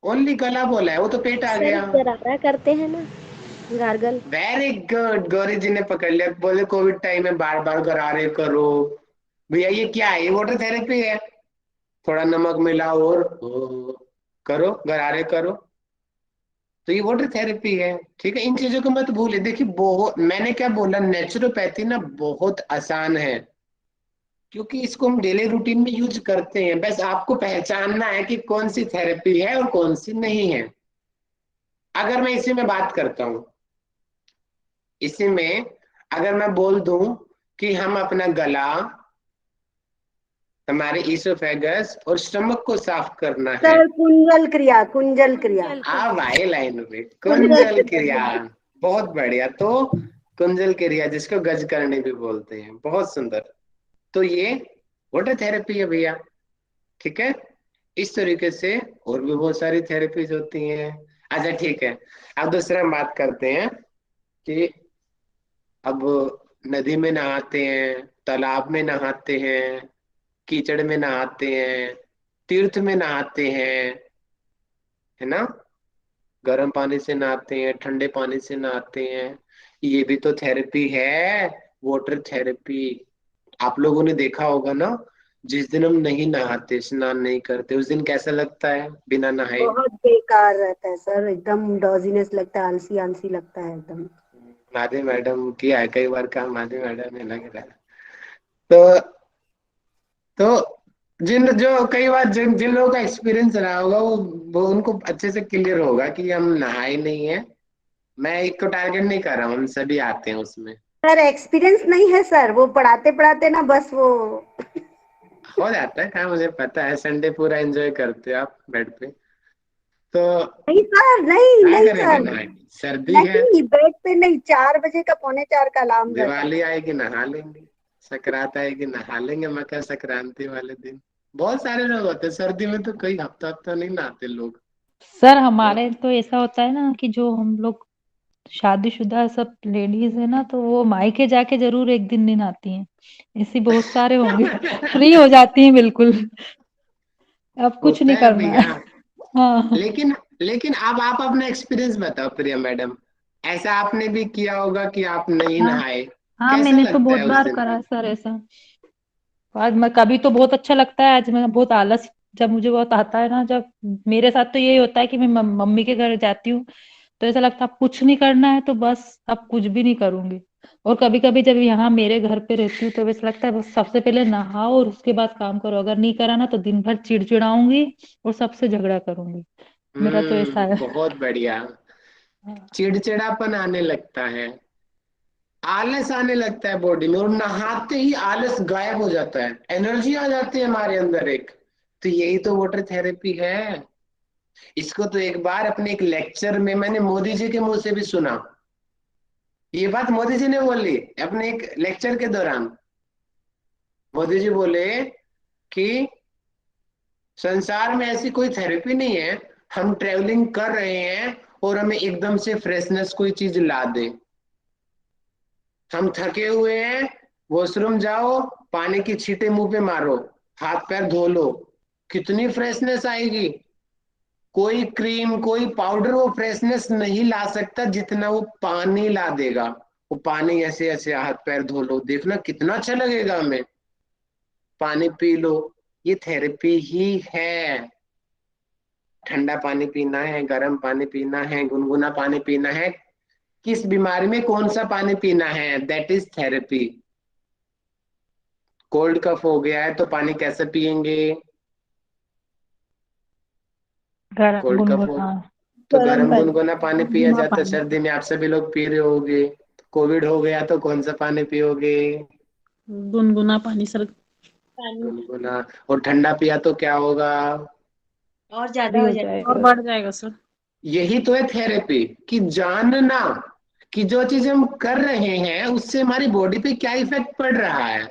ओनली गला बोला है, वो तो पेट आ सर गया। गरारा करते हैं ना, गार्गल। वेरी गुड, गौरी जी ने पकड़ लिया। बोले कोविड टाइम में बार बार गरारे करो। भैया ये क्या है? ये वाटर थेरेपी है। थोड़ा नमक मिलाओ और करो, गरारे करो, तो ये वाटर थेरेपी है। ठीक है, इन चीजों को मत भूले। देखिए, बहुत, मैंने क्या बोला, नेचुरोपैथी ना बहुत आसान है, क्योंकि इसको हम डेली रूटीन में यूज करते हैं। बस आपको पहचानना है कि कौन सी थेरेपी है और कौन सी नहीं है। अगर मैं इसी में बात करता हूं, इसी में अगर मैं बोल दूं कि हम अपना गला, हमारे ईसोफेगस और स्टमक को साफ करना है। सर कुंजल क्रिया, कुंजल क्रिया। आ भाई लाइन में कुंजल कुंजल क्रिया। बहुत बढ़िया। तो कुंजल क्रिया, जिसको गज करनी भी बोलते हैं, बहुत सुंदर। तो ये वाटर थेरेपी है भैया। ठीक है। इस तरीके से और भी बहुत सारी थेरेपीज होती हैं। अच्छा ठीक है, अब दूसरा हम बात करते हैं कि अब नदी में नहाते हैं, तालाब में नहाते हैं, कीचड़ में नहाते हैं, तीर्थ में नहाते हैं, है ना, गर्म पानी से नहाते हैं, ठंडे पानी से नहाते हैं, ये भी तो थेरेपी है, वाटर थेरेपी। आप लोगों ने देखा होगा ना, जिस दिन हम नहीं नहाते, स्नान नहीं करते, उस दिन कैसा लगता है बिना नहाए? बहुत बेकार रहता है सर, एकदम डॉजीनेस लगता है, आलसी आलसी लगता है एकदम। माधवी मैडम किया है कई बार काम, माधवी मैडम ने लग रहा है। तो जिन जो कई बार जिन जिन लोगों का एक्सपीरियंस रहा होगा, वो उनको अच्छे से क्लियर होगा कि हम नहाए नहीं है। मैं एक को टारगेट नहीं कर रहा हूँ, हम सभी आते हैं उसमें। सर एक्सपीरियंस नहीं है सर, वो पढ़ाते पढ़ाते ना बस वो। हो जाता है काम, मुझे पता है। संडे पूरा एंजॉय करते हो आप बेड पे, तो नहीं सर, नहीं क्या नहीं करेंगे सर, नहाए, सर्दी है। नहीं बेड पे नहीं, 4 बजे का, 3:45 का अलार्म रहता है। दिवाली आएगी नहा लेंगे, सकरात आएगी नहा लेंगे, मकर संक्रांति वाले दिन। बहुत सारे लोग होते हैं, सर्दी में तो कई हफ्ता हफ्ता नहीं नहाते लोग। सर हमारे तो ऐसा होता है ना कि जो हम लोग शादीशुदा सब लेडीज है ना, तो वो मायके जाके जरूर एक दिन नहीं नहाती हैं। ऐसी बहुत सारे होंगे, फ्री हो जाती हैं बिल्कुल, अब कुछ होता नहीं है करना है। भैया। हाँ लेकिन लेकिन अब आप अपना एक्सपीरियंस बताओ प्रिया मैडम, ऐसा आपने भी किया होगा कि आप नहीं हाँ नहाए, हाँ, कैसा मैंने तो लगता बहुत है उस बार दिन? करा है सर ऐसा। आज मैं कभी तो बहुत अच्छा लगता है, आज मैं बहुत आलस, जब मुझे बहुत आता है ना, जब मेरे साथ तो यही होता है कि मैं मम्मी के घर जाती हूँ, तो ऐसा लगता है अब कुछ नहीं करना है तो बस अब कुछ भी नहीं करूंगी। और कभी कभी जब यहाँ मेरे घर पे रहती हूँ तो ऐसा लगता है बस सबसे पहले नहाओ और उसके बाद काम करो, अगर नहीं करा ना तो दिन भर चिड़चिड़ाऊंगी और सबसे झगड़ा करूंगी। मेरा तो ऐसा है। बहुत बढ़िया। चिड़चिड़ापन आने लगता है, आलस आने लगता है बॉडी में, और नहाते ही आलस गायब हो जाता है, एनर्जी आ जाती है हमारे अंदर एक। तो यही तो वाटर थेरेपी है। इसको तो एक बार अपने एक लेक्चर में मैंने मोदी जी के मुंह से भी सुना। ये बात मोदी जी ने बोली अपने एक लेक्चर के दौरान। मोदी जी बोले कि संसार में ऐसी कोई थेरेपी नहीं है, हम ट्रेवलिंग कर रहे हैं और हमें एकदम से फ्रेशनेस कोई चीज ला दे। हम थके हुए हैं, वॉशरूम जाओ, पानी की छींटे मुंह पे मारो, हाथ पैर धो लो, कितनी फ्रेशनेस आएगी। कोई क्रीम कोई पाउडर वो फ्रेशनेस नहीं ला सकता जितना वो पानी ला देगा। वो पानी ऐसे ऐसे हाथ पैर धो लो, देखना कितना अच्छा लगेगा हमें। पानी पी लो, ये थेरेपी ही है। ठंडा पानी पीना है, गर्म पानी पीना है, गुनगुना पानी पीना है, किस बीमारी में कौन सा पानी पीना है, that is therapy. Cold cough हो गया है तो पानी कैसे पिएंगे? गरम कोल्ड कफ हो गुनगुना। तो गरम गर्म पानी। गुनगुना पानी पिया गुनगुना जाता है। पानी। सर्दी में आप सभी लोग पी रहे होगे। कोविड हो गया तो कौन सा पानी पियोगे? गुनगुना पानी सर। गुनगुना। और ठंडा पिया तो क्या होगा? और ज्यादा भी हो हो जाएगा। और जाएगा। बढ़ जाएगा सर। यही तो है थेरेपी, कि जानना कि जो चीज हम कर रहे हैं उससे हमारी बॉडी पे क्या इफेक्ट पड़ रहा है,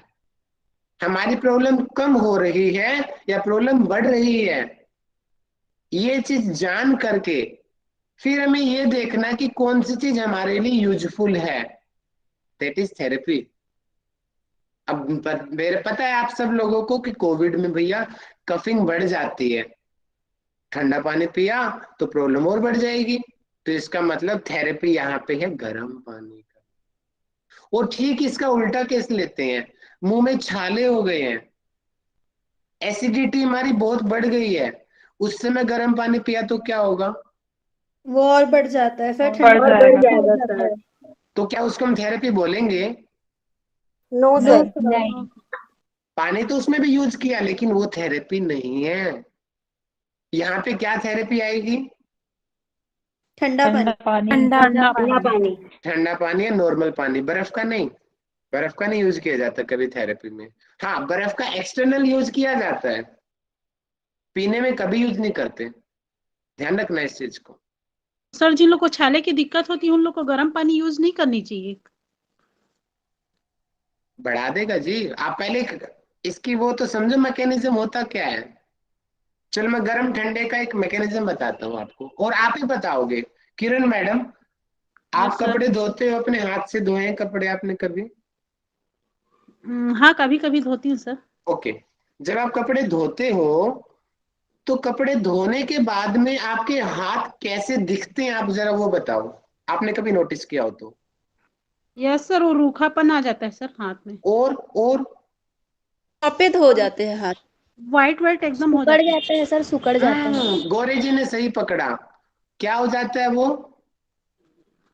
हमारी प्रॉब्लम कम हो रही है या प्रॉब्लम बढ़ रही है। ये चीज जान करके फिर हमें ये देखना कि कौन सी चीज हमारे लिए यूजफुल है, दैट इज थेरेपी। अब मेरे पता है आप सब लोगों को कि कोविड में भैया कफिंग बढ़ जाती है, ठंडा पानी पिया तो प्रॉब्लम और बढ़ जाएगी। तो इसका मतलब थेरेपी यहाँ पे है गर्म पानी का। और ठीक इसका उल्टा केस लेते हैं, मुंह में छाले हो गए हैं, एसिडिटी हमारी बहुत बढ़ गई है, उस समय गर्म पानी पिया तो क्या होगा? वो और बढ़ जाता है, फिर और ठंडा बढ़ पानी जाएगा। हो जाता है। तो क्या उसको हम थेरेपी बोलेंगे? नो नहीं सर। नहीं। पानी तो उसमें भी यूज किया लेकिन वो थेरेपी नहीं है। यहाँ पे क्या थेरेपी आएगी? ठंडा ठंडा पानी। पानी। ठंडा ठंडा ठंडा पानी। पानी। ठंडा पानी या नॉर्मल पानी, बर्फ का नहीं। बर्फ का नहीं यूज किया जाता कभी थेरेपी में। हाँ, बर्फ का एक्सटर्नल यूज किया जाता है, पीने में कभी यूज नहीं करते, ध्यान रखना इस चीज को। सर जिन लोग को छाले की दिक्कत होती है उन लोग को गर्म पानी यूज नहीं करनी चाहिए। बढ़ा देगा जी। आप पहले इसकी वो तो समझो मैकेनिज्म होता क्या है। चलो मैं गर्म ठंडे का एक मैकेनिज्म बताता हूँ आपको, और आप ही बताओगे। किरण मैडम, आप यस सर। कपड़े धोते हो अपने हाथ से धोए हैं कपड़े आपने कभी? हाँ कभी कभी धोती हूँ सर। ओके। जब आप कपड़े धोते हो तो कपड़े धोने के बाद में आपके हाथ कैसे दिखते हैं, आप जरा वो बताओ, आपने कभी नोटिस किया हो तो। यस सर, वो रूखापन आ जाता है सर हाथ में। और सफेद हो जाते हैं हाथ। व्हाइट व्हाइट एकदम हो सुकड़ जाता है। जाते हैं सर, सुकड़ जाते हैं। गौरी जी ने सही पकड़ा। क्या हो जाता है वो?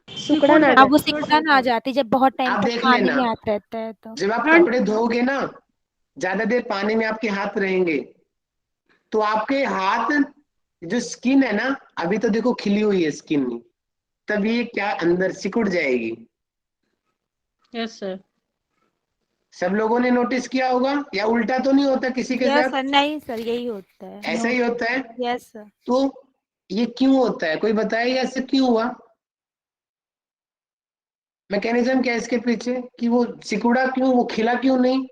सुकड़न आ हाँ, वो जाती है। सिकुड़न आ जाती है जब बहुत टाइम आप तक देख पानी लेना, में हाथ रहता है तो। जब आप फ्रंट। कपड़े धोओगे ना, ज्यादा देर पानी में आपके हाथ रहेंगे तो आपके हाथ, जो स्किन है ना, अभी तो देखो खिली हुई है स्किन, तब ये क्या अंदर सिकुड़ जाएगी। Yes sir. सब लोगों ने नोटिस किया होगा, या उल्टा तो नहीं होता किसी के यस साथ? सर, नहीं सर, यही होता है। ऐसा ही होता है। Yes sir. तो ये क्यों होता है, कोई बताएगा ऐसे क्यों हुआ? मैकेनिज्म क्या है इसके पीछे, कि वो सिकुड़ा क्यों, वो खिला क्यों नहीं?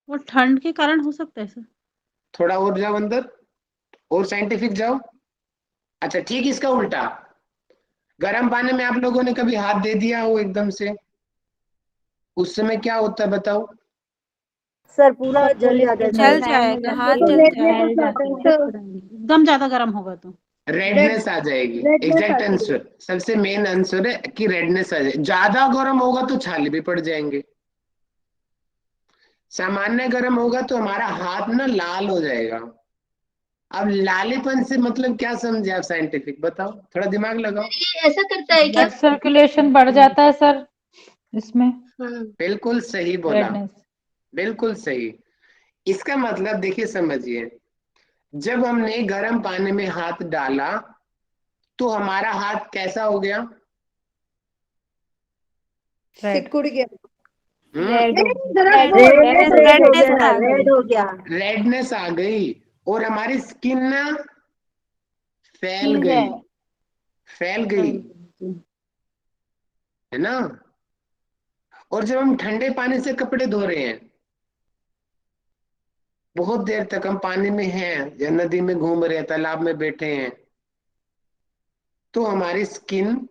वो ठंड के कारण हो सकता है सर। थोड़ा और जाओ अंदर, और साइंटिफिक जाओ। अच्छा ठीक, इसका उल्टा, गर्म पानी में आप लोगों ने कभी हाथ दे दिया हो एकदम से, उस समय क्या होता है बताओ? सर पूरा जल जाता है जल सर। जाएगा, हाथ तो जल रेडनेस हो जाएगा। जाता है सर। एकदम ज्यादा गर्म होगा तो। रेडनेस आ जाएगी, रेडनेस एग्जैक्ट आती है। आंसर, सबसे मेन आंसर है कि रेडनेस आ जाए। ज्यादा गर्म होगा तो छाले भी पड़ जाएंगे, सामान्य गर्म होगा तो हमारा हाथ ना लाल हो जाएगा। अब लालीपन से मतलब क्या समझे आप? साइंटिफिक बताओ, थोड़ा दिमाग लगाओ। ये ऐसा करता है क्या? ब्लड सर्कुलेशन बढ़ जाता है सर इसमें, हाँ। बिल्कुल सही बोला, रेडनेस। बिल्कुल सही। इसका मतलब देखिए, समझिए, जब हमने गर्म पानी में हाथ डाला तो हमारा हाथ कैसा हो गया? रेड। सिकुड़ गया, रेड हो रेड रेडनेस रेड हो रेडनेस गया, आ गई। रेड हो गया। रेडनेस आ गई और हमारी स्किन ना फैल खिल गई, गया। फैल गई, है ना? और जब हम ठंडे पानी से कपड़े धो रहे हैं, बहुत देर तक हम पानी में हैं या नदी में घूम रहे हैं, तालाब में बैठे हैं, तो हमारी स्किन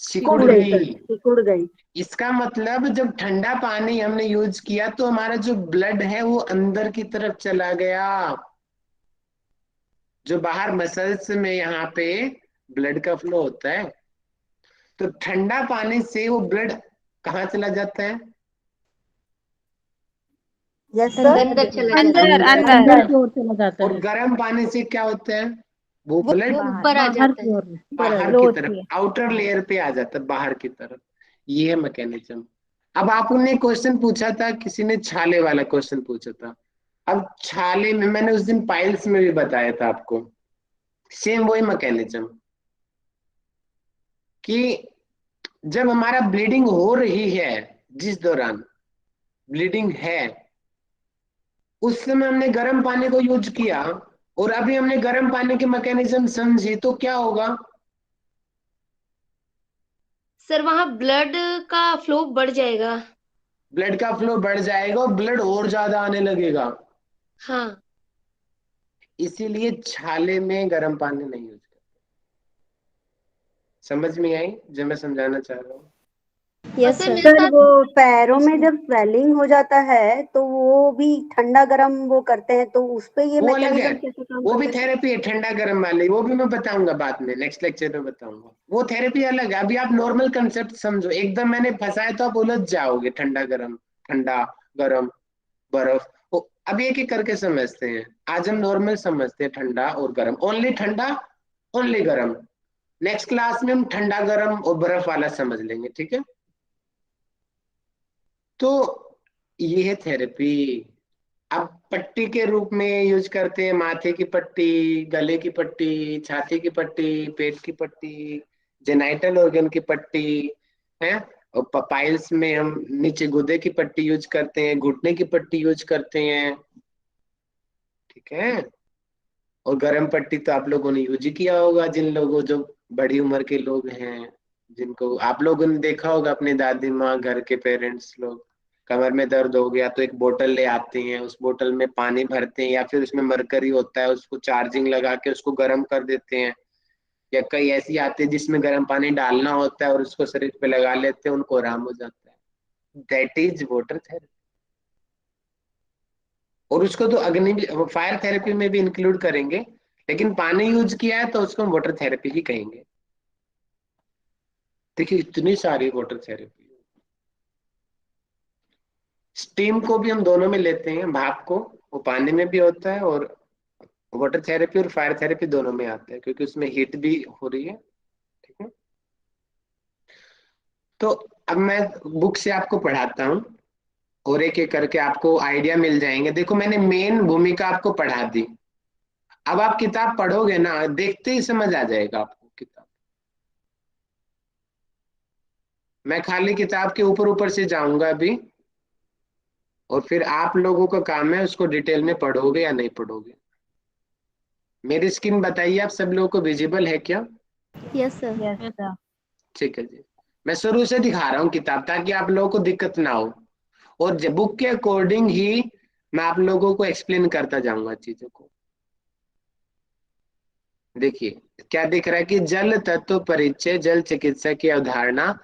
सिकुड़ सिकुड़ गई, गई। सिकुड़ गई। इसका मतलब जब ठंडा पानी हमने यूज किया तो हमारा जो ब्लड है वो अंदर की तरफ चला गया, जो बाहर मसल्स में यहाँ पे ब्लड का फ्लो होता है, तो ठंडा पानी से वो ब्लड कहाँ चला जाता है? Yes sir. अंदर चला जाता अंदर है। अंदर अंदर अंदर की ओर चला जाता और है, गर्म पानी से क्या होता है? वो वो ब्लड वो बाहर ऊपर आ बाहर जाता की है। ओर। बाहर फ्लो की होती तरफ, है। आउटर लेयर पे आ जाता है, बाहर की तरफ। ये है मैकेनिज्म। अब आपने क्वेश्चन पूछा था, किसी ने छाले वाला क्वेश्चन पूछा था। अब छाले में मैंने उस दिन पाइल्स में भी बताया था आपको, सेम वही मैकेनिज्म, कि जब हमारा ब्लीडिंग हो रही है, जिस दौरान ब्लीडिंग है, उस समय हमने गर्म पानी को यूज किया और अभी हमने गर्म पानी के मैकेनिज्म समझी, तो क्या होगा? सर वहां ब्लड का फ्लो बढ़ जाएगा। ब्लड का फ्लो बढ़ जाएगा और ब्लड और ज्यादा आने लगेगा। हाँ। इसीलिए छाले में गर्म पानी नहीं यूज करते। समझ में आई जो मैं समझाना चाह रहा हूँ? और यस सर सर। मेरे सर साथ वो पैरों में जब स्वेलिंग हो जाता है तो वो भी ठंडा गरम वो करते हैं, तो उस पे ये वो अलग है, मैकेनिज्म कैसे काम वो भी करता है? थेरेपी है, ठंडा गर्म वाली, वो भी मैं बताऊंगा बाद में, नेक्स्ट लेक्चर में बताऊंगा। वो थेरेपी अलग है, अभी आप नॉर्मल कंसेप्ट समझो। एकदम मैंने फंसाया तो आप उलझ जाओगे, ठंडा गर्म, ठंडा गर्म, बर्फ। अब एक एक करके समझते हैं। आज हम नॉर्मल समझते हैं, ठंडा और गर्म, ओनली ठंडा, ओनली गर्म। नेक्स्ट क्लास में हम ठंडा गर्म और बर्फ वाला समझ लेंगे, ठीक है? तो ये है थेरेपी। अब पट्टी के रूप में यूज करते हैं, माथे की पट्टी, गले की पट्टी, छाती की पट्टी, पेट की पट्टी, जेनाइटल ऑर्गन की पट्टी है। और पाइल्स में हम नीचे गुदे की पट्टी यूज करते हैं, घुटने की पट्टी यूज करते हैं, ठीक है? और गर्म पट्टी तो आप लोगों ने यूज ही किया होगा, जिन लोगों, जो बड़ी उम्र के लोग हैं, जिनको आप लोगों ने देखा होगा, अपनी दादी माँ, घर के पेरेंट्स लोग, कमर में दर्द हो गया तो एक बोतल ले आते हैं, उस बोतल में पानी भरते हैं, या फिर उसमें मरकरी होता है, उसको चार्जिंग लगा के उसको गर्म कर देते हैं। या कई ऐसी आती है जिसमें गर्म पानी डालना होता है और उसको शरीर पे लगा लेते हैं, उनको आराम हो जाता है। That is water therapy. और उसको तो अग्नि भी, फायर थेरेपी में भी इंक्लूड करेंगे, लेकिन पानी यूज किया है तो उसको हम वाटर थेरेपी ही कहेंगे। देखिए इतनी सारी वाटर थेरेपी। स्टीम को भी हम दोनों में लेते हैं, भाप को, वो पानी में भी होता है, और वाटर थेरेपी और फायर थेरेपी दोनों में आता है, क्योंकि उसमें हीट भी हो रही है, ठीक है? तो अब मैं बुक से आपको पढ़ाता हूँ और एक एक करके आपको आइडिया मिल जाएंगे। देखो मैंने मेन भूमिका आपको पढ़ा दी। अब आप किताब पढ़ोगे ना, देखते ही समझ आ जाएगा आपको किताब। मैं खाली किताब के ऊपर ऊपर से जाऊंगा अभी, और फिर आप लोगों का काम है उसको डिटेल में पढ़ोगे या नहीं पढ़ोगे। मेरी स्क्रीन बताइए, आप सब लोगों को विजिबल है क्या? Yes sir. Yes sir. ठीक है जी। मैं शुरू से दिखा रहा हूँ किताब, ताकि आप लोगों को दिक्कत ना हो, और बुक के अकॉर्डिंग ही मैं आप लोगों को एक्सप्लेन करता जाऊंगा चीजों को। देखिए क्या दिख रहा है कि जल तत्व परिचय, जल चिकित्सा की अवधारणा,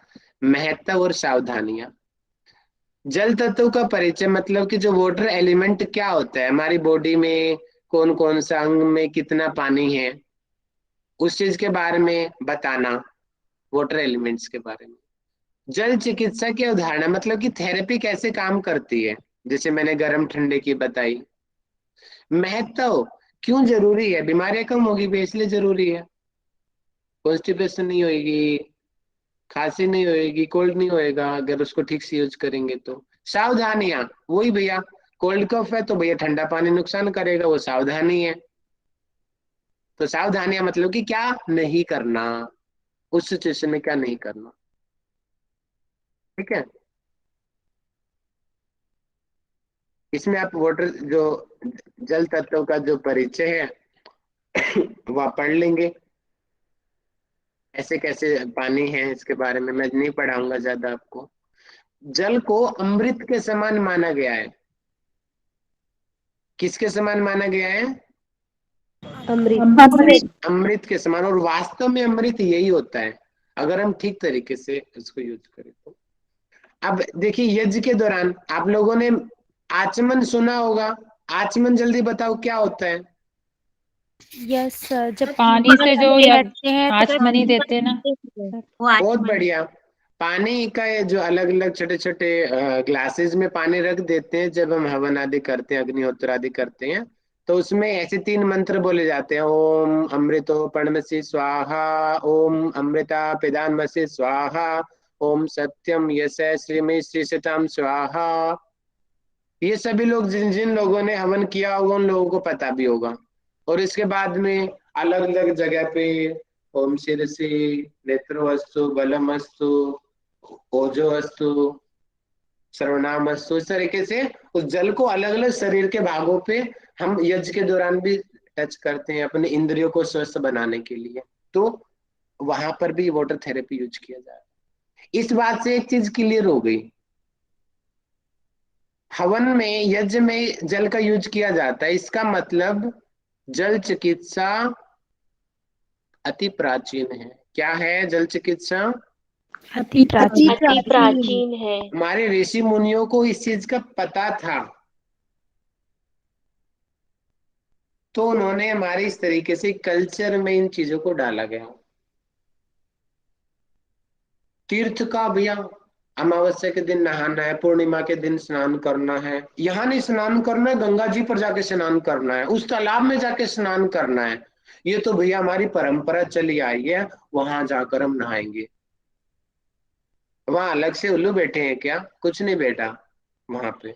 महत्व और सावधानियां। जल तत्व का परिचय मतलब कि जो वाटर एलिमेंट क्या होता है हमारी बॉडी में, कौन कौन सा अंग में कितना पानी है, उस चीज के बारे में बताना, वाटर एलिमेंट्स के बारे में। जल चिकित्सा की अवधारणा मतलब कि थेरेपी कैसे काम करती है, जैसे मैंने गर्म ठंडे की बताई। महत्व क्यों जरूरी है? बीमारियां कम होगी भी, इसलिए जरूरी है। कॉन्स्टिपेशन नहीं होगी, खांसी नहीं होएगी, कोल्ड नहीं होएगा अगर उसको ठीक से यूज करेंगे तो। सावधानियां वही भैया, कोल्ड कफ है तो भैया ठंडा पानी नुकसान करेगा, वो सावधानी है। तो सावधानियां मतलब कि क्या नहीं करना, उस सिचुएशन में क्या नहीं करना। ठीक है, इसमें आप वाटर जो जल तत्व का जो परिचय है वो आप पढ़ लेंगे, ऐसे कैसे पानी है इसके बारे में मैं नहीं पढ़ाऊंगा ज्यादा आपको। जल को अमृत के समान माना गया है। किसके समान माना गया है? अमृत। अमृत के समान। और वास्तव में अमृत यही होता है अगर हम ठीक तरीके से इसको यूज करें तो। अब देखिए, यज्ञ के दौरान आप लोगों ने आचमन सुना होगा। आचमन जल्दी बताओ क्या होता है? यस सर, जब पानी से जो रखते हैं तो आचमनी देते ना। वो आज बहुत बढ़िया। पानी का ये जो अलग अलग छोटे छोटे ग्लासेस में पानी रख देते हैं जब हम हवन आदि करते हैं, अग्निहोत्र आदि करते हैं, तो उसमें ऐसे 3 मंत्र बोले जाते हैं। ओम अमृतो पर्णमसि स्वाहा, ओम अमृता पिदानमसि स्वाहा, ओम सत्यम यश श्रीमय श्रीशताम स्वाहा। ये सभी लोग जिन जिन लोगों ने हवन किया होगा उन लोगों को पता भी होगा। और इसके बाद में अलग अलग जगह पे ओम शिरसी नेत्रोस्तु बलमस्तु ओजोस्तु सर्वनामस्तु, इस तरीके से उस जल को अलग अलग शरीर के भागों पे हम यज्ञ के दौरान भी टच करते हैं अपने इंद्रियों को स्वस्थ बनाने के लिए। तो वहां पर भी वाटर थेरेपी यूज किया जा रहा है। इस बात से एक चीज क्लियर हो गई, हवन में यज्ञ में जल का यूज किया जाता है, इसका मतलब जल चिकित्सा अति प्राचीन है। क्या है जल चिकित्सा? अति अति प्राचीन। प्राचीन है। हमारे ऋषि मुनियों को इस चीज का पता था, तो उन्होंने हमारे इस तरीके से कल्चर में इन चीजों को डाला गया। तीर्थ का भैया अमावस्या के दिन नहाना है, पूर्णिमा के दिन स्नान करना है। यहाँ नहीं स्नान करना है, गंगा जी पर जाके स्नान करना है, उस तालाब में जाके स्नान करना है। ये तो भैया हमारी परंपरा चली आई है, वहां जाकर हम नहाएंगे। वहां अलग से उल्लू बैठे हैं क्या? कुछ नहीं बैठा वहां पे,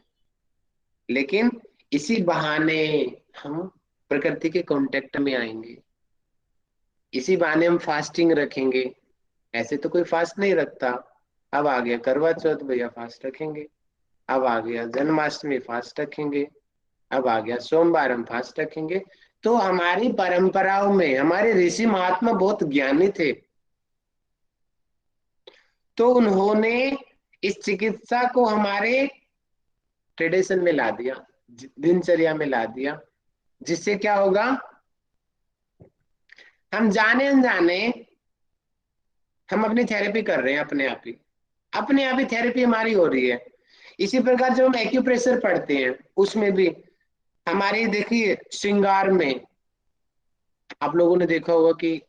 लेकिन इसी बहाने हम प्रकृति के कांटेक्ट में आएंगे, इसी बहाने हम फास्टिंग रखेंगे। ऐसे तो कोई फास्ट नहीं रखता। अब आ गया करवा चौथ, भैया फास्ट रखेंगे। अब आ गया जन्माष्टमी, फास्ट रखेंगे। अब आ गया सोमवार, हम फास्ट रखेंगे। तो हमारी परंपराओं में हमारे ऋषि महात्मा बहुत ज्ञानी थे, तो उन्होंने इस चिकित्सा को हमारे ट्रेडिशन में ला दिया, दिनचर्या में ला दिया। जिससे क्या होगा, हम जाने अनजाने हम अपनी थेरेपी कर रहे हैं अपने आप ही थेरेपी हमारी हो रही है। इसी प्रकार जब हम एक्यूप्रेशर पढ़ते हैं उसमें भी हमारी, देखिए श्रृंगार में आप लोगों ने देखा होगा कि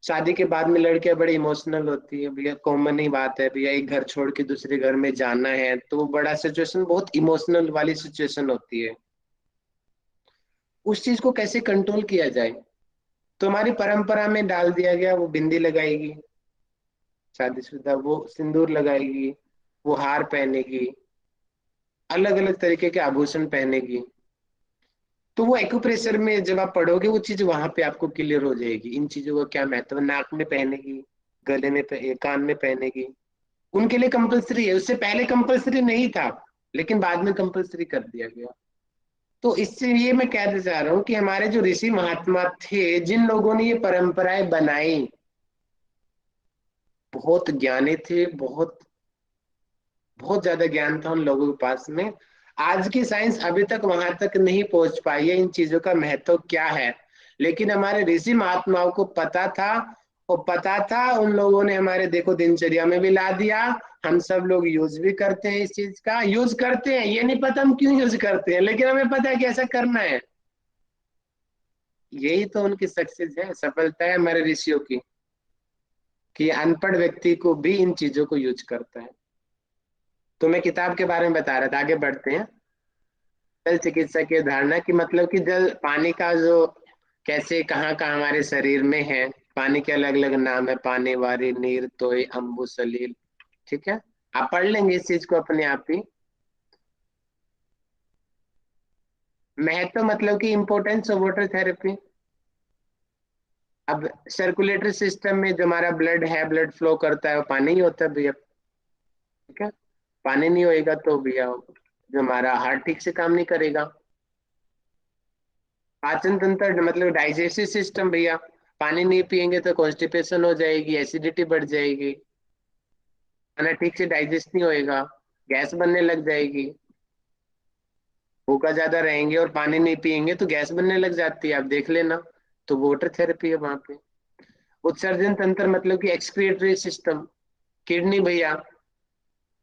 शादी के बाद में लड़कियां बड़ी इमोशनल होती है। भैया कॉमन ही बात है, भैया एक घर छोड़ के दूसरे घर में जाना है तो वो बड़ा सिचुएशन, बहुत इमोशनल वाली सिचुएशन होती है। उस चीज को कैसे कंट्रोल किया जाए, तो हमारी परंपरा में डाल दिया गया, वो बिंदी लगाएगी शादीशुदा, वो सिंदूर लगाएगी, वो हार पहनेगी, अलग अलग तरीके के आभूषण पहनेगी। तो वो एक्यूप्रेशर में जब आप पढ़ोगे वो चीज वहां पे आपको क्लियर हो जाएगी, इन चीजों का क्या महत्व। नाक में पहनेगी, गले में कान में पहनेगी, उनके लिए कंपलसरी है। उससे पहले कंपलसरी नहीं था, लेकिन बाद में कंपलसरी कर दिया गया। तो इससे ये मैं कहना चाह रहा हूँ कि हमारे जो ऋषि महात्मा थे, जिन लोगों ने ये परंपराएं बनाई, बहुत ज्ञानी थे, बहुत बहुत ज्यादा ज्ञान था उन लोगों के पास में। आज की साइंस अभी तक वहां तक नहीं पहुंच पाई है इन चीजों का महत्व क्या है, लेकिन हमारे ऋषि महात्माओं को पता था। और पता था, उन लोगों ने हमारे देखो दिनचर्या में भी ला दिया। हम सब लोग यूज भी करते हैं, इस चीज का यूज करते हैं, ये नहीं पता हम क्यों यूज करते हैं, लेकिन हमें पता है कि ऐसा करना है। यही तो उनकी सक्सेस है, सफलता है हमारे ऋषियों की, कि अनपढ़ व्यक्ति को भी इन चीजों को यूज करता है। तो मैं किताब के बारे में बता रहा था, आगे बढ़ते हैं। जल चिकित्सा की धारणा की मतलब कि जल पानी का जो कैसे कहाँ कहाँ हमारे शरीर में है। पानी के अलग अलग नाम है, पानी, वारी, नीर, तोय, अम्बु, सलील। ठीक है, आप पढ़ लेंगे इस चीज को अपने आप ही। महत्व मतलब कि इंपॉर्टेंस ऑफ वाटर थेरेपी। अब सर्कुलेटरी सिस्टम में जो हमारा ब्लड है, ब्लड फ्लो करता है, वो पानी ही होता है भैया। ठीक है, पानी नहीं होएगा तो भैया जो हमारा हार्ट ठीक से काम नहीं करेगा। पाचन तंत्र मतलब डाइजेस्टिव सिस्टम भैया, पानी नहीं पियेंगे तो कॉन्स्टिपेशन हो जाएगी, एसिडिटी बढ़ जाएगी, खाना ठीक से डाइजेस्ट नहीं होएगा, गैस बनने लग जाएगी। भूखा ज्यादा रहेंगे और पानी नहीं पियेंगे तो गैस बनने लग जाती है, आप देख लेना। तो वाटर थेरेपी है वहां पे। उत्सर्जन तंत्र मतलब कि एक्सक्रीटरी सिस्टम, किडनी भैया।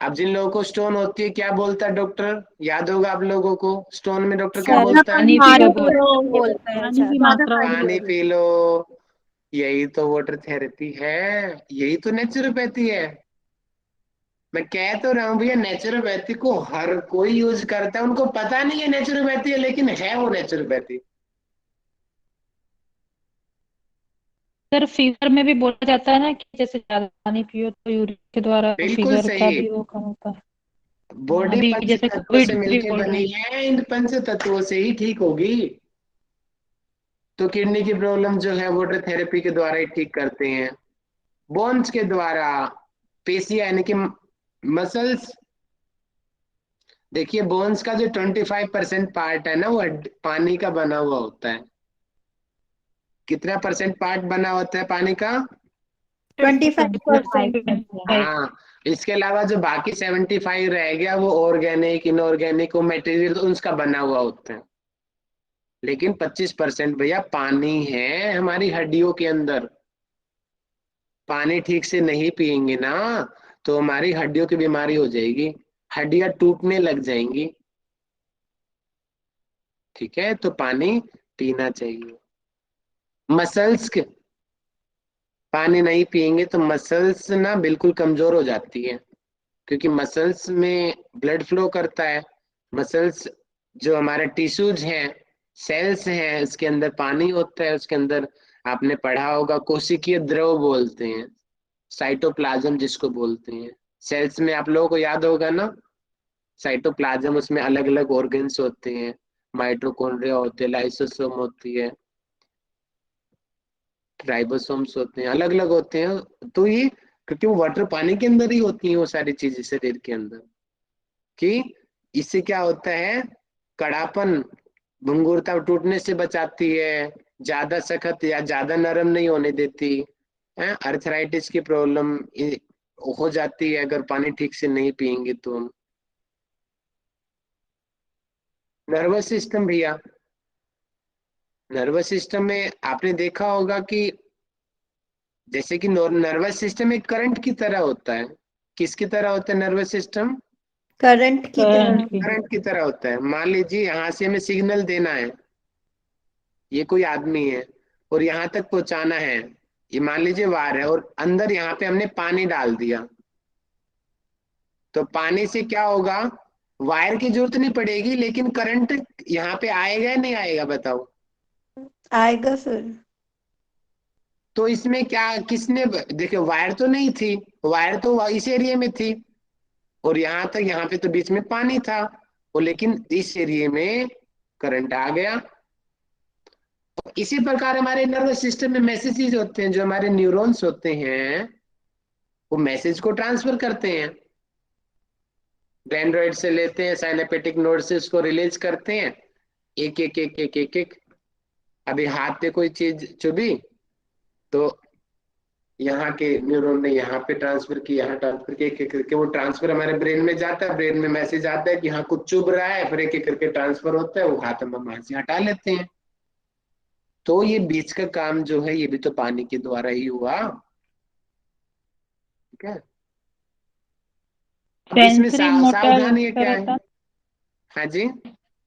अब जिन लोगों को स्टोन होती है, क्या बोलता है डॉक्टर, याद होगा आप लोगों को, स्टोन में डॉक्टर क्या सर बोलता है? पानी पानी पियो पी लो बोलते हैं पानी की ज्यादा। मात्रा पानी पी लो। यही तो वाटर थेरेपी है, यही तो नेचुरोपैथी है। मैं कह तो रहा हूँ भैया, नेचुरोपैथी को हर कोई यूज करता है, उनको पता नहीं है नेचुरोपैथी है, लेकिन है वो नेचुरोपैथी। सर फीवर में भी बोला जाता है ना कि जैसे ज्यादा पानी पियो तो यूरिन के द्वारा बिल्कुल फीवर का सही। भी वो कम होता है। बॉडी अभी पंच जैसे तत्वों से कोविड भी मिलकर बोल रहे बनी हैं। है, इन पंच तत्वों से ही ठीक होगी। तो किडनी की प्रॉब्लम जो है वाटर थेरेपी के द्वारा ही ठीक करते हैं। बोन्स के द्वारा, पेशियां यानी कि मसल्स। देखिए बोन्स का जो 25% पार्ट है ना, वो पानी का बना हुआ होता है। कितना परसेंट पार्ट बना होता है पानी का? 25%। हाँ। इसके अलावा जो बाकी 75 रह गया, वो ऑर्गेनिक, इनऑर्गेनिक, वो मटेरियल उसका बना हुआ होता है। लेकिन 25% भैया पानी है हमारी हड्डियों के अंदर। पानी ठीक से नहीं पिएंगे ना, तो हमारी हड्डियों की बीमारी हो जाएगी, हड्डियां टूटने लग जाएंगी। ठीक है, तो पानी पीना चाहिए। मसल्स के पानी नहीं पिएंगे तो मसल्स ना बिल्कुल कमजोर हो जाती है, क्योंकि मसल्स में ब्लड फ्लो करता है। मसल्स जो हमारे टिश्यूज हैं, सेल्स हैं, उसके अंदर पानी होता है, उसके अंदर आपने पढ़ा होगा कोशिकीय द्रव बोलते हैं, साइटोप्लाज्म जिसको बोलते हैं। सेल्स में आप लोगों को याद होगा ना, साइटोप्लाज्म, उसमें अलग अलग ऑर्गन्स होते हैं, माइटोकॉन्ड्रिया होते हैं, लाइसोसोम होती है, राइबोसोम्स होते हैं, अलग अलग होते हैं। तो ये क्योंकि वो वाटर पानी के अंदर ही होती है वो सारी चीजें शरीर के अंदर, कि इससे क्या होता है, कड़ापन, भंगुरता टूटने से बचाती है, ज्यादा सख्त या ज्यादा नरम नहीं होने देती है। अर्थराइटिस की प्रॉब्लम हो जाती है अगर पानी ठीक से नहीं पिएंगे तो। नर्वस सिस्टम भैया, नर्वस सिस्टम में आपने देखा होगा कि जैसे कि नर्वस सिस्टम एक करंट की तरह होता है। किसकी तरह होता है नर्वस सिस्टम? करंट की तरह। करंट की। करंट की तरह होता है। मान लीजिए यहाँ से हमें सिग्नल देना है, ये कोई आदमी है और यहाँ तक पहुंचाना है, ये मान लीजिए वायर है, और अंदर यहाँ पे हमने पानी डाल दिया, तो पानी से क्या होगा, वायर की जरूरत नहीं पड़ेगी, लेकिन करंट यहाँ पे आएगा या नहीं आएगा बताओ? आएगा सर। तो इसमें क्या, किसने, देखो वायर तो नहीं थी, वायर तो इस एरिया में थी, और यहाँ तक, यहाँ पे तो बीच में पानी था, वो लेकिन इस एरिया में करंट आ गया। इसी प्रकार हमारे नर्वस सिस्टम में मैसेजेस होते हैं, जो हमारे न्यूरॉन्स होते हैं वो मैसेज को ट्रांसफर करते हैं, डेंड्राइट से लेते हैं, साइनेपेटिक नोड से उसको रिलीज करते हैं, एक एक एक एक एक एक। अभी हाथ पे कोई चीज चुभी तो यहाँ के न्यूरॉन ने यहाँ पे ट्रांसफर किया, यहाँ ट्रांसफर किया, एक एक करके वो ट्रांसफर हमारे ब्रेन में जाता है, ब्रेन में मैसेज आता है कि हाँ कुछ चुभ रहा है, फिर एक एक करके ट्रांसफर होता है, वो हाथ हम वहां से हटा लेते हैं। तो ये बीच का काम जो है, ये भी तो पानी के द्वारा ही हुआ। ठीक है, अब इसमें सेंसरी मोटर सावधानी क्या रहता है? है। हाँ जी,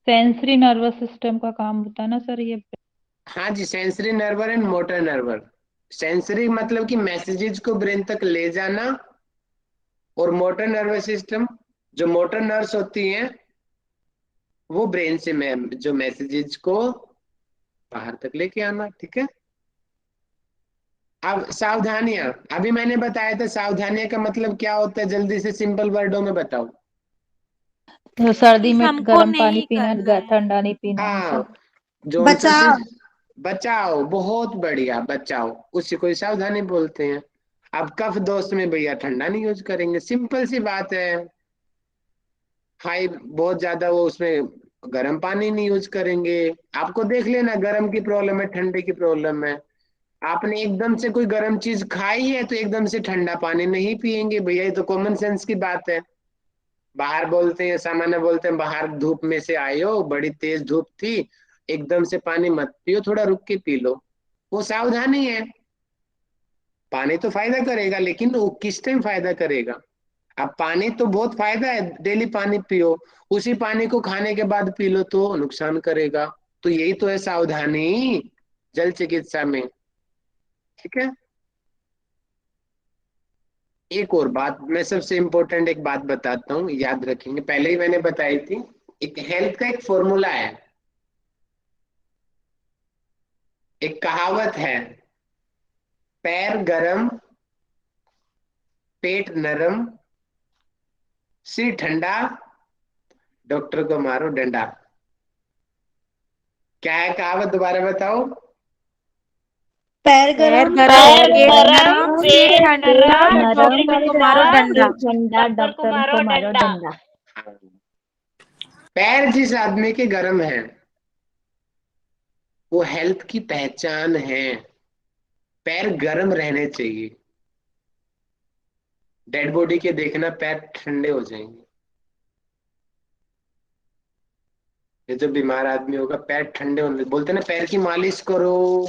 सेंसरी नर्वस सिस्टम का काम होता है ना सर ये। हाँ जी, सेंसरी नर्वर एंड मोटर नर्वर। सेंसरी मतलब कि मैसेजेस को ब्रेन तक ले जाना, और मोटर नर्वस सिस्टम, जो मोटर नर्व्स होती हैं वो ब्रेन से जो मैसेजेस को बाहर तक लेके आना, ठीक है। अब सावधानियां, अभी मैंने बताया था सावधानियां का मतलब क्या होता है, जल्दी से सिंपल वर्डों में बताओ। तो सर्दी में हमको गर्म पानी नहीं पीना, करना है। ठंडा नहीं पीना, ऐसा। हाँ, जो सा बचाव। चीज बचाओ, बहुत बढ़िया, बचाओ, उसी को ही सावधानी बोलते हैं। अब कफ दोस्त में भैया ठंडा नहीं यूज करेंगे, सिंपल सी बात है। हाई बहुत ज्यादा वो उसमें गर्म पानी नहीं यूज करेंगे। आपको देख लेना, गर्म की प्रॉब्लम है, ठंडे की प्रॉब्लम है। आपने एकदम से कोई गर्म चीज खाई है तो एकदम से ठंडा पानी नहीं पिएंगे भैया, ये तो कॉमन सेंस की बात है। बाहर बोलते हैं, सामान्य बोलते हैं, बाहर धूप में से आए हो, बड़ी तेज धूप थी, एकदम से पानी मत पियो, थोड़ा रुक के पी लो। वो सावधानी है। पानी तो फायदा करेगा, लेकिन वो किस टाइम फायदा करेगा। अब पानी तो बहुत फायदा है, डेली पानी पियो। उसी पानी को खाने के बाद पी लो तो नुकसान करेगा। तो यही तो है सावधानी जल चिकित्सा में, ठीक है। एक और बात, मैं सबसे इम्पोर्टेंट एक बात बताता हूँ, याद रखेंगे, पहले ही मैंने बताई थी। एक हेल्थ का एक फॉर्मूला है, एक कहावत है, पैर गरम, पेट नरम, सिर ठंडा, डॉक्टर को मारो डंडा। क्या है कहावत, दोबारा बताओ। पैर पैर गरम, गरम, पेट नरम, सिर ठंडा, नरम डॉक्टर को मारो डंडा। ठंडा, डॉक्टर को मारो डंडा। पैर जिस आदमी के गरम है वो हेल्थ की पहचान है। पैर गरम रहने चाहिए। डेड बॉडी के देखना, पैर ठंडे हो जाएंगे। ये जो बीमार आदमी होगा पैर ठंडे होने, बोलते ना पैर की मालिश करो।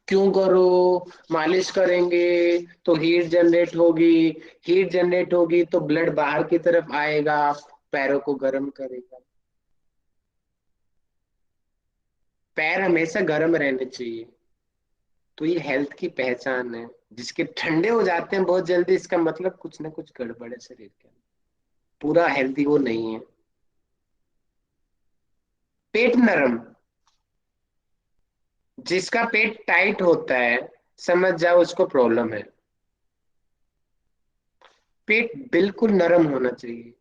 क्यों करो? मालिश करेंगे तो हीट जनरेट होगी, हीट जनरेट होगी तो ब्लड बाहर की तरफ आएगा, पैरों को गर्म करेगा। पैर हमेशा गर्म रहने चाहिए। तो ये हेल्थ की पहचान है। जिसके ठंडे हो जाते हैं बहुत जल्दी, इसका मतलब कुछ ना कुछ गड़बड़ है शरीर के अंदर, पूरा हेल्थी वो नहीं है। पेट नरम, जिसका पेट टाइट होता है समझ जाओ उसको प्रॉब्लम है। पेट बिल्कुल नरम होना चाहिए।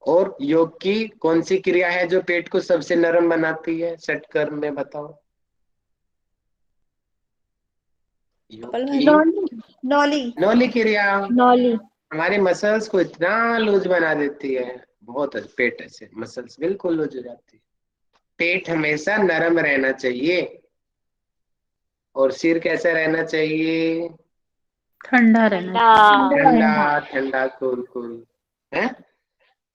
और योग की कौन सी क्रिया है जो पेट को सबसे नरम बनाती है, षटकर्म में बताओ। योग की नौली, नौली। नौली क्रिया नौली। हमारे मसल्स को इतना लूज बना देती है, बहुत पेट ऐसे मसल्स बिल्कुल लूज हो जाती है। पेट हमेशा नरम रहना चाहिए। और सिर कैसा रहना चाहिए? ठंडा रहना ठंडा ठंडा, कूल कूल है।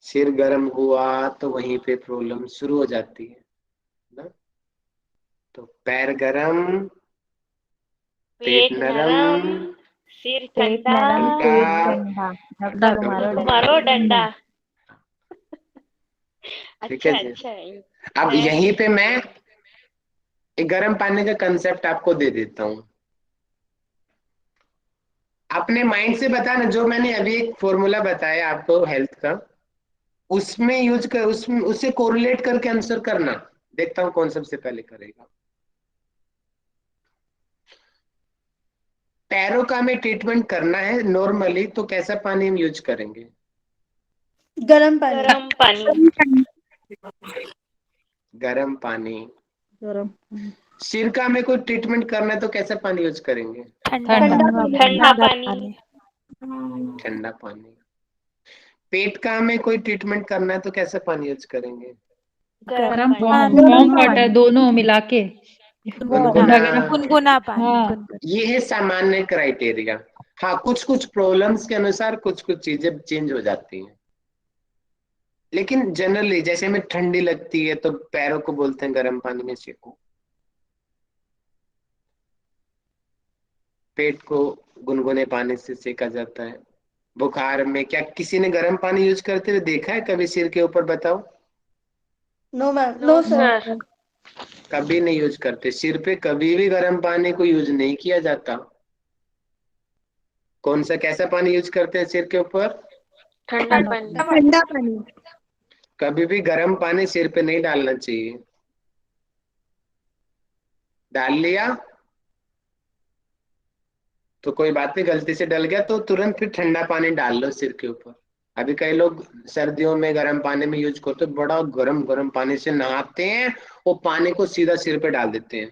सिर गर्म हुआ तो वहीं पे प्रॉब्लम शुरू हो जाती है ना। तो पैर गरम, पेट नरम, सिर पेट नरम, सिर ठंडा, ठंडा, डॉक्टर को मारो डंडा। ठीक है जी। अब यहीं पे मैं एक गर्म पानी का कंसेप्ट आपको दे देता हूँ। अपने माइंड से बताना, जो मैंने अभी एक फॉर्मूला बताया आपको हेल्थ का, उसमें यूज कर, उसमें उससे कोरिलेट करके आंसर करना। देखता हूँ कौन सबसे पहले करेगा। पैरों का हमें ट्रीटमेंट करना है नॉर्मली, तो कैसा पानी हम यूज करेंगे? गरम पानी। गर्म पानी। गरम, सिर का हमें कोई ट्रीटमेंट करना है तो कैसा पानी यूज करेंगे? ठंडा पानी। ठंडा पानी। पेट का हमें कोई ट्रीटमेंट करना है तो कैसा पानी यूज करेंगे? गरम, वार्म वाटर, दोनों मिला के गुनगुना। गुनगुना पानी। हाँ। ये है सामान्य क्राइटेरिया। हाँ, कुछ कुछ प्रॉब्लम्स के अनुसार कुछ कुछ चीजें चेंज हो जाती हैं, लेकिन जनरली जैसे हमें ठंडी लगती है तो पैरों को बोलते हैं गर्म पानी में सेको। पेट को गुनगुने पानी से सेका जाता है। बुखार में क्या किसी ने गर्म पानी यूज करते हुए देखा है कभी सिर के ऊपर, बताओ? No ma'am, no sir. कभी नहीं यूज करते, सिर पे कभी भी गर्म पानी को यूज नहीं किया जाता। कौन सा कैसा पानी यूज करते हैं सिर के ऊपर? ठंडा पानी। कभी भी गर्म पानी सिर पे नहीं डालना चाहिए। डाल लिया तो कोई बात नहीं, गलती से डल गया तो तुरंत फिर ठंडा पानी डाल लो सिर के ऊपर। अभी कई लोग सर्दियों में गर्म पानी में यूज करते हैं, बड़ा गर्म गर्म पानी से नहाते हैं, वो पानी को सीधा सिर पे डाल देते हैं।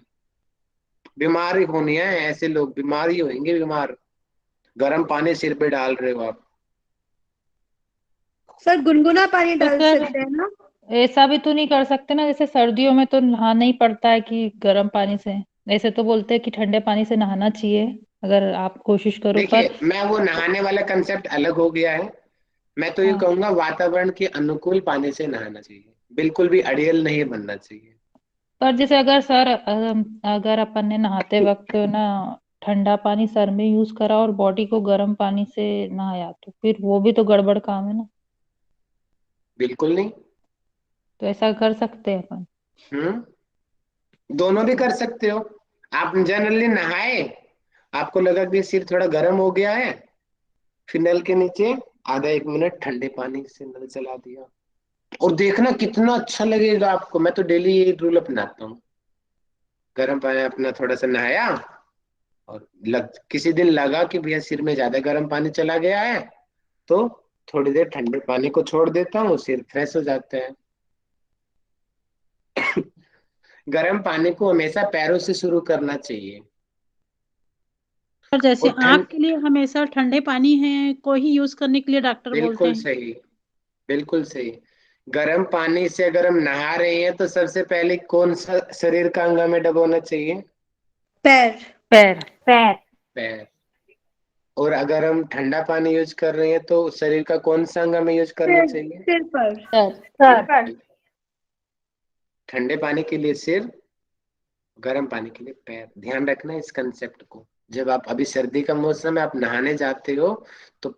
बीमारी होनी है, ऐसे लोग बीमार ही होंगे, बीमार। गर्म पानी सिर पे डाल रहे हो आप। सर गुनगुना पानी तो डाल फिर सकते हैं ना? ऐसा भी तो नहीं कर सकते ना, जैसे सर्दियों में तो नहाना ही पड़ता है कि गर्म पानी से। ऐसे तो बोलते हैं कि ठंडे पानी से नहाना चाहिए अगर आप कोशिश करो, पर देखिए, मैं वो नहाने वाला कंसेप्ट अलग हो गया है। मैं तो ये हाँ, कहूंगा वातावरण के अनुकूल पानी से नहाना चाहिए, बिल्कुल भी अड़ियल नहीं बनना चाहिए। पर जैसे अगर सर अगर अपन ने नहाते वक्त ना ठंडा पानी सर में यूज करा और बॉडी को गर्म पानी से नहाया, तो फिर वो भी तो गड़बड़ काम है ना। बिल्कुल नहीं। तो ऐसा कर सकते हैं अपन। दोनों भी कर सकते हो। आप जनरली नहाए, आपको लगा कि सिर थोड़ा गर्म हो गया है, फिर नल के नीचे आधा एक मिनट ठंडे पानी से नल चला दिया, और देखना कितना अच्छा लगेगा आपको। मैं तो डेली ये रूल अपनाता हूँ। गर्म पानी अपना थोड़ा सा नहाया, और किसी दिन लगा कि भैया सिर में ज्यादा गर्म पानी चला गया है, तो थोड़ी देर ठंडे पानी को छोड़ देता हूँ, सिर फ्रेश हो जाता है। गर्म पानी को हमेशा पैरों से शुरू करना चाहिए। और जैसे और आँख ठंड, के लिए हमेशा ठंडे पानी है को ही यूज करने के लिए डॉक्टर बोलते बिल्कुल हैं। सही, बिल्कुल सही। गर्म पानी से अगर हम नहा रहे हैं तो सबसे पहले कौन सा शरीर का अंग में डुबोना चाहिए? पैर। पैर। पैर। पैर। और अगर हम ठंडा पानी यूज कर रहे हैं तो शरीर का कौन सा अंग में यूज करना सिर चाहिए? सिर पर। सर। सर। ठंडे पानी के लिए सिर, गर्म पानी के लिए पैर। ध्यान रखना इस कंसेप्ट को। जब आप, अभी सर्दी का मौसम है, आप नहाने जाते हो, तो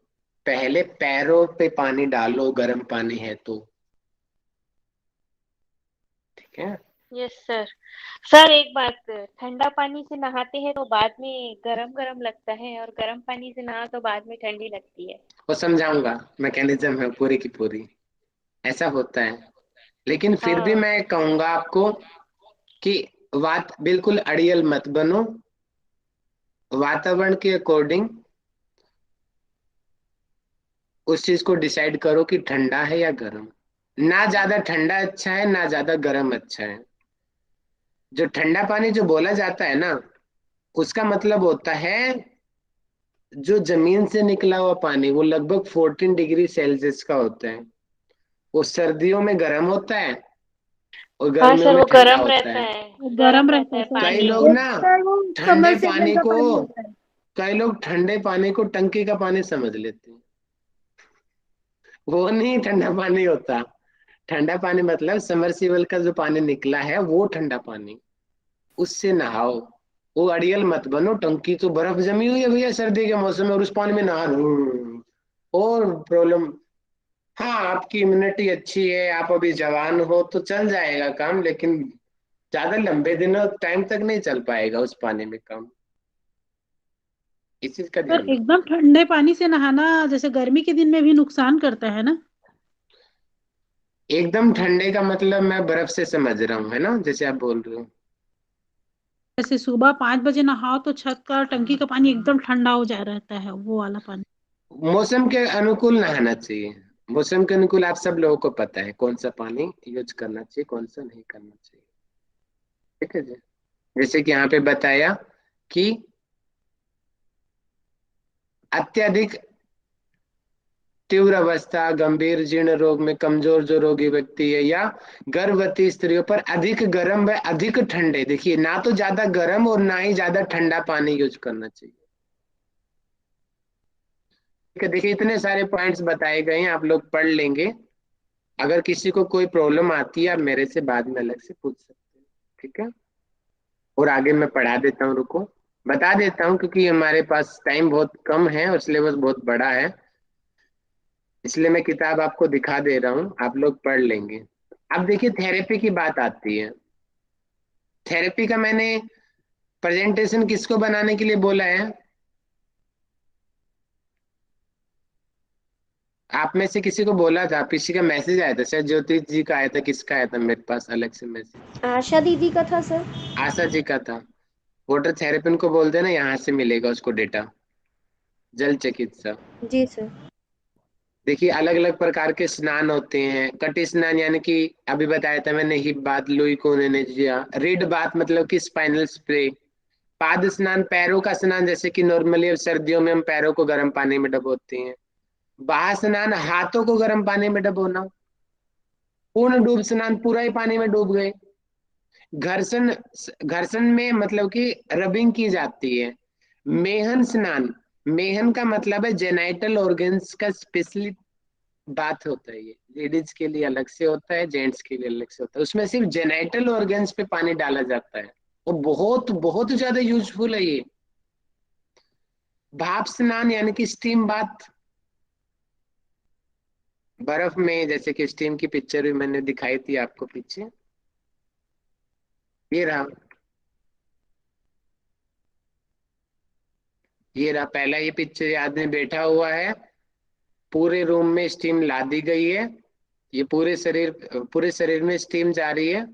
पहले पैरों पे पानी डालो, गर्म पानी है तो। ठीक है। Yes sir. सर एक बात, ठंडा पानी से नहाते हैं तो बाद में गरम गरम लगता है और गर्म पानी से नहा तो बाद में ठंडी लगती है। वो समझाऊंगा, मैकेनिज्म है पूरी की पूरी, ऐसा होता है। लेकिन फिर भी हाँ। मैं कहूंगा आपको कि बात बिल्कुल अड़ियल मत बनो। वातावरण के अकॉर्डिंग उस चीज को डिसाइड करो कि ठंडा है या गर्म। ना ज्यादा ठंडा अच्छा है, ना ज्यादा गर्म अच्छा है। जो ठंडा पानी जो बोला जाता है ना, उसका मतलब होता है जो जमीन से निकला हुआ पानी, वो लगभग 14 डिग्री सेल्सियस का होता है। वो सर्दियों में गर्म होता है और हाँ गर्मियों सर, में वो ठंडा गरम होता रहता है। है। वो गरम गर्म रहता रहता है है सर। कई पानी। लोग ना सर वो ठंडे समरसेबल पानी का को पानी होता है। कई लोग ठंडे पानी को टंकी का पानी समझ लेते हैं। वो नहीं ठंडा पानी होता। ठंडा पानी मतलब समरसीबल का जो पानी निकला है वो ठंडा पानी, उससे नहाओ। वो अड़ियल मत बनो। टंकी तो बर्फ जमी हुई है भैया सर्दी के मौसम में, और उस पानी में नहा रहे हो, और प्रॉब्लम। हाँ, आपकी इम्यूनिटी अच्छी है, आप अभी जवान हो तो चल जाएगा काम, लेकिन ज्यादा लंबे दिनों टाइम तक नहीं चल पाएगा उस पानी में काम। इस चीज का पर ध्यान रखो। एकदम ठंडे पानी से नहाना जैसे गर्मी के दिन में भी नुकसान करता है ना। एकदम ठंडे का मतलब मैं बर्फ से समझ रहा हूँ, है ना, जैसे आप बोल रहे हो। जैसे सुबह 5 बजे नहाओ तो छत का टंकी का पानी एकदम ठंडा हो जा रहता है, वो वाला पानी। मौसम के अनुकूल नहाना चाहिए। मौसम के अनुकूल आप सब लोगों को पता है कौन सा पानी यूज करना चाहिए, कौन सा नहीं करना चाहिए। ठीक है जी। जैसे कि यहाँ पे बताया कि अत्यधिक तीव्र अवस्था, गंभीर जीर्ण रोग में कमजोर जो रोगी व्यक्ति है, या गर्भवती स्त्रियों पर अधिक गर्म व अधिक ठंडे, देखिए ना तो ज्यादा गर्म और ना ही ज्यादा ठंडा पानी यूज करना चाहिए। ठीक है, देखिए इतने सारे पॉइंट्स बताए गए हैं, आप लोग पढ़ लेंगे। अगर किसी को कोई प्रॉब्लम आती है, आप मेरे से बाद में अलग से पूछ सकते हैं। ठीक है। और आगे मैं पढ़ा देता हूँ, रुको, बता देता हूँ, क्योंकि हमारे पास टाइम बहुत कम है और सिलेबस बहुत बड़ा है, इसलिए मैं किताब आपको दिखा दे रहा हूँ, आप लोग पढ़ लेंगे। अब देखिए थेरेपी की बात आती है। थेरेपी का मैंने प्रेजेंटेशन किसको बनाने के लिए बोला है? आप में से किसी को बोला था? किसी का मैसेज आया था, शायद ज्योति जी का आया था, किसका आया था मेरे पास अलग से मैसेज? आशा दीदी का था सर। आशा जी का था। वाटर थेरेपी को बोलते हैं ना, यहाँ से मिलेगा उसको डेटा। जल चिकित्सा। जी सर। देखिए अलग अलग प्रकार के स्नान होते हैं। कट स्नान यानी कि अभी बताया था मैंने, हिप बात, लुई कोनेनेजिया। रीड बात मतलब कि स्पाइनल स्प्रे। पाद स्नान पैरों का स्नान, जैसे कि नॉर्मली सर्दियों में हम पैरों को गर्म पानी में डुबोते हैं। बाह स्नान हाथों को गर्म पानी में डुबोना। पूर्ण डूब स्नान पूरा ही पानी में डूब गए। घर्षण, घर्षण में मतलब कि रबिंग की जाती है। मेहन स्नान, मेहन का मतलब है जेनाइटल ऑर्गन्स का स्पेशली बात होता है। ये लेडीज के लिए अलग से होता है, जेंट्स के लिए अलग से होता है। उसमें सिर्फ जेनाइटल ऑर्गन्स पे पानी डाला जाता है और बहुत बहुत ज्यादा यूजफुल है ये। भाप स्नान यानी कि स्टीम बाथ, बर्फ में, जैसे कि स्टीम की पिक्चर भी मैंने दिखाई थी आपको पीछे, ये रहा। ये रहा पहला, ये पिक्चर, ये आदमी बैठा हुआ है, पूरे रूम में स्टीम ला दी गई है। ये पूरे शरीर में स्टीम जा रही है।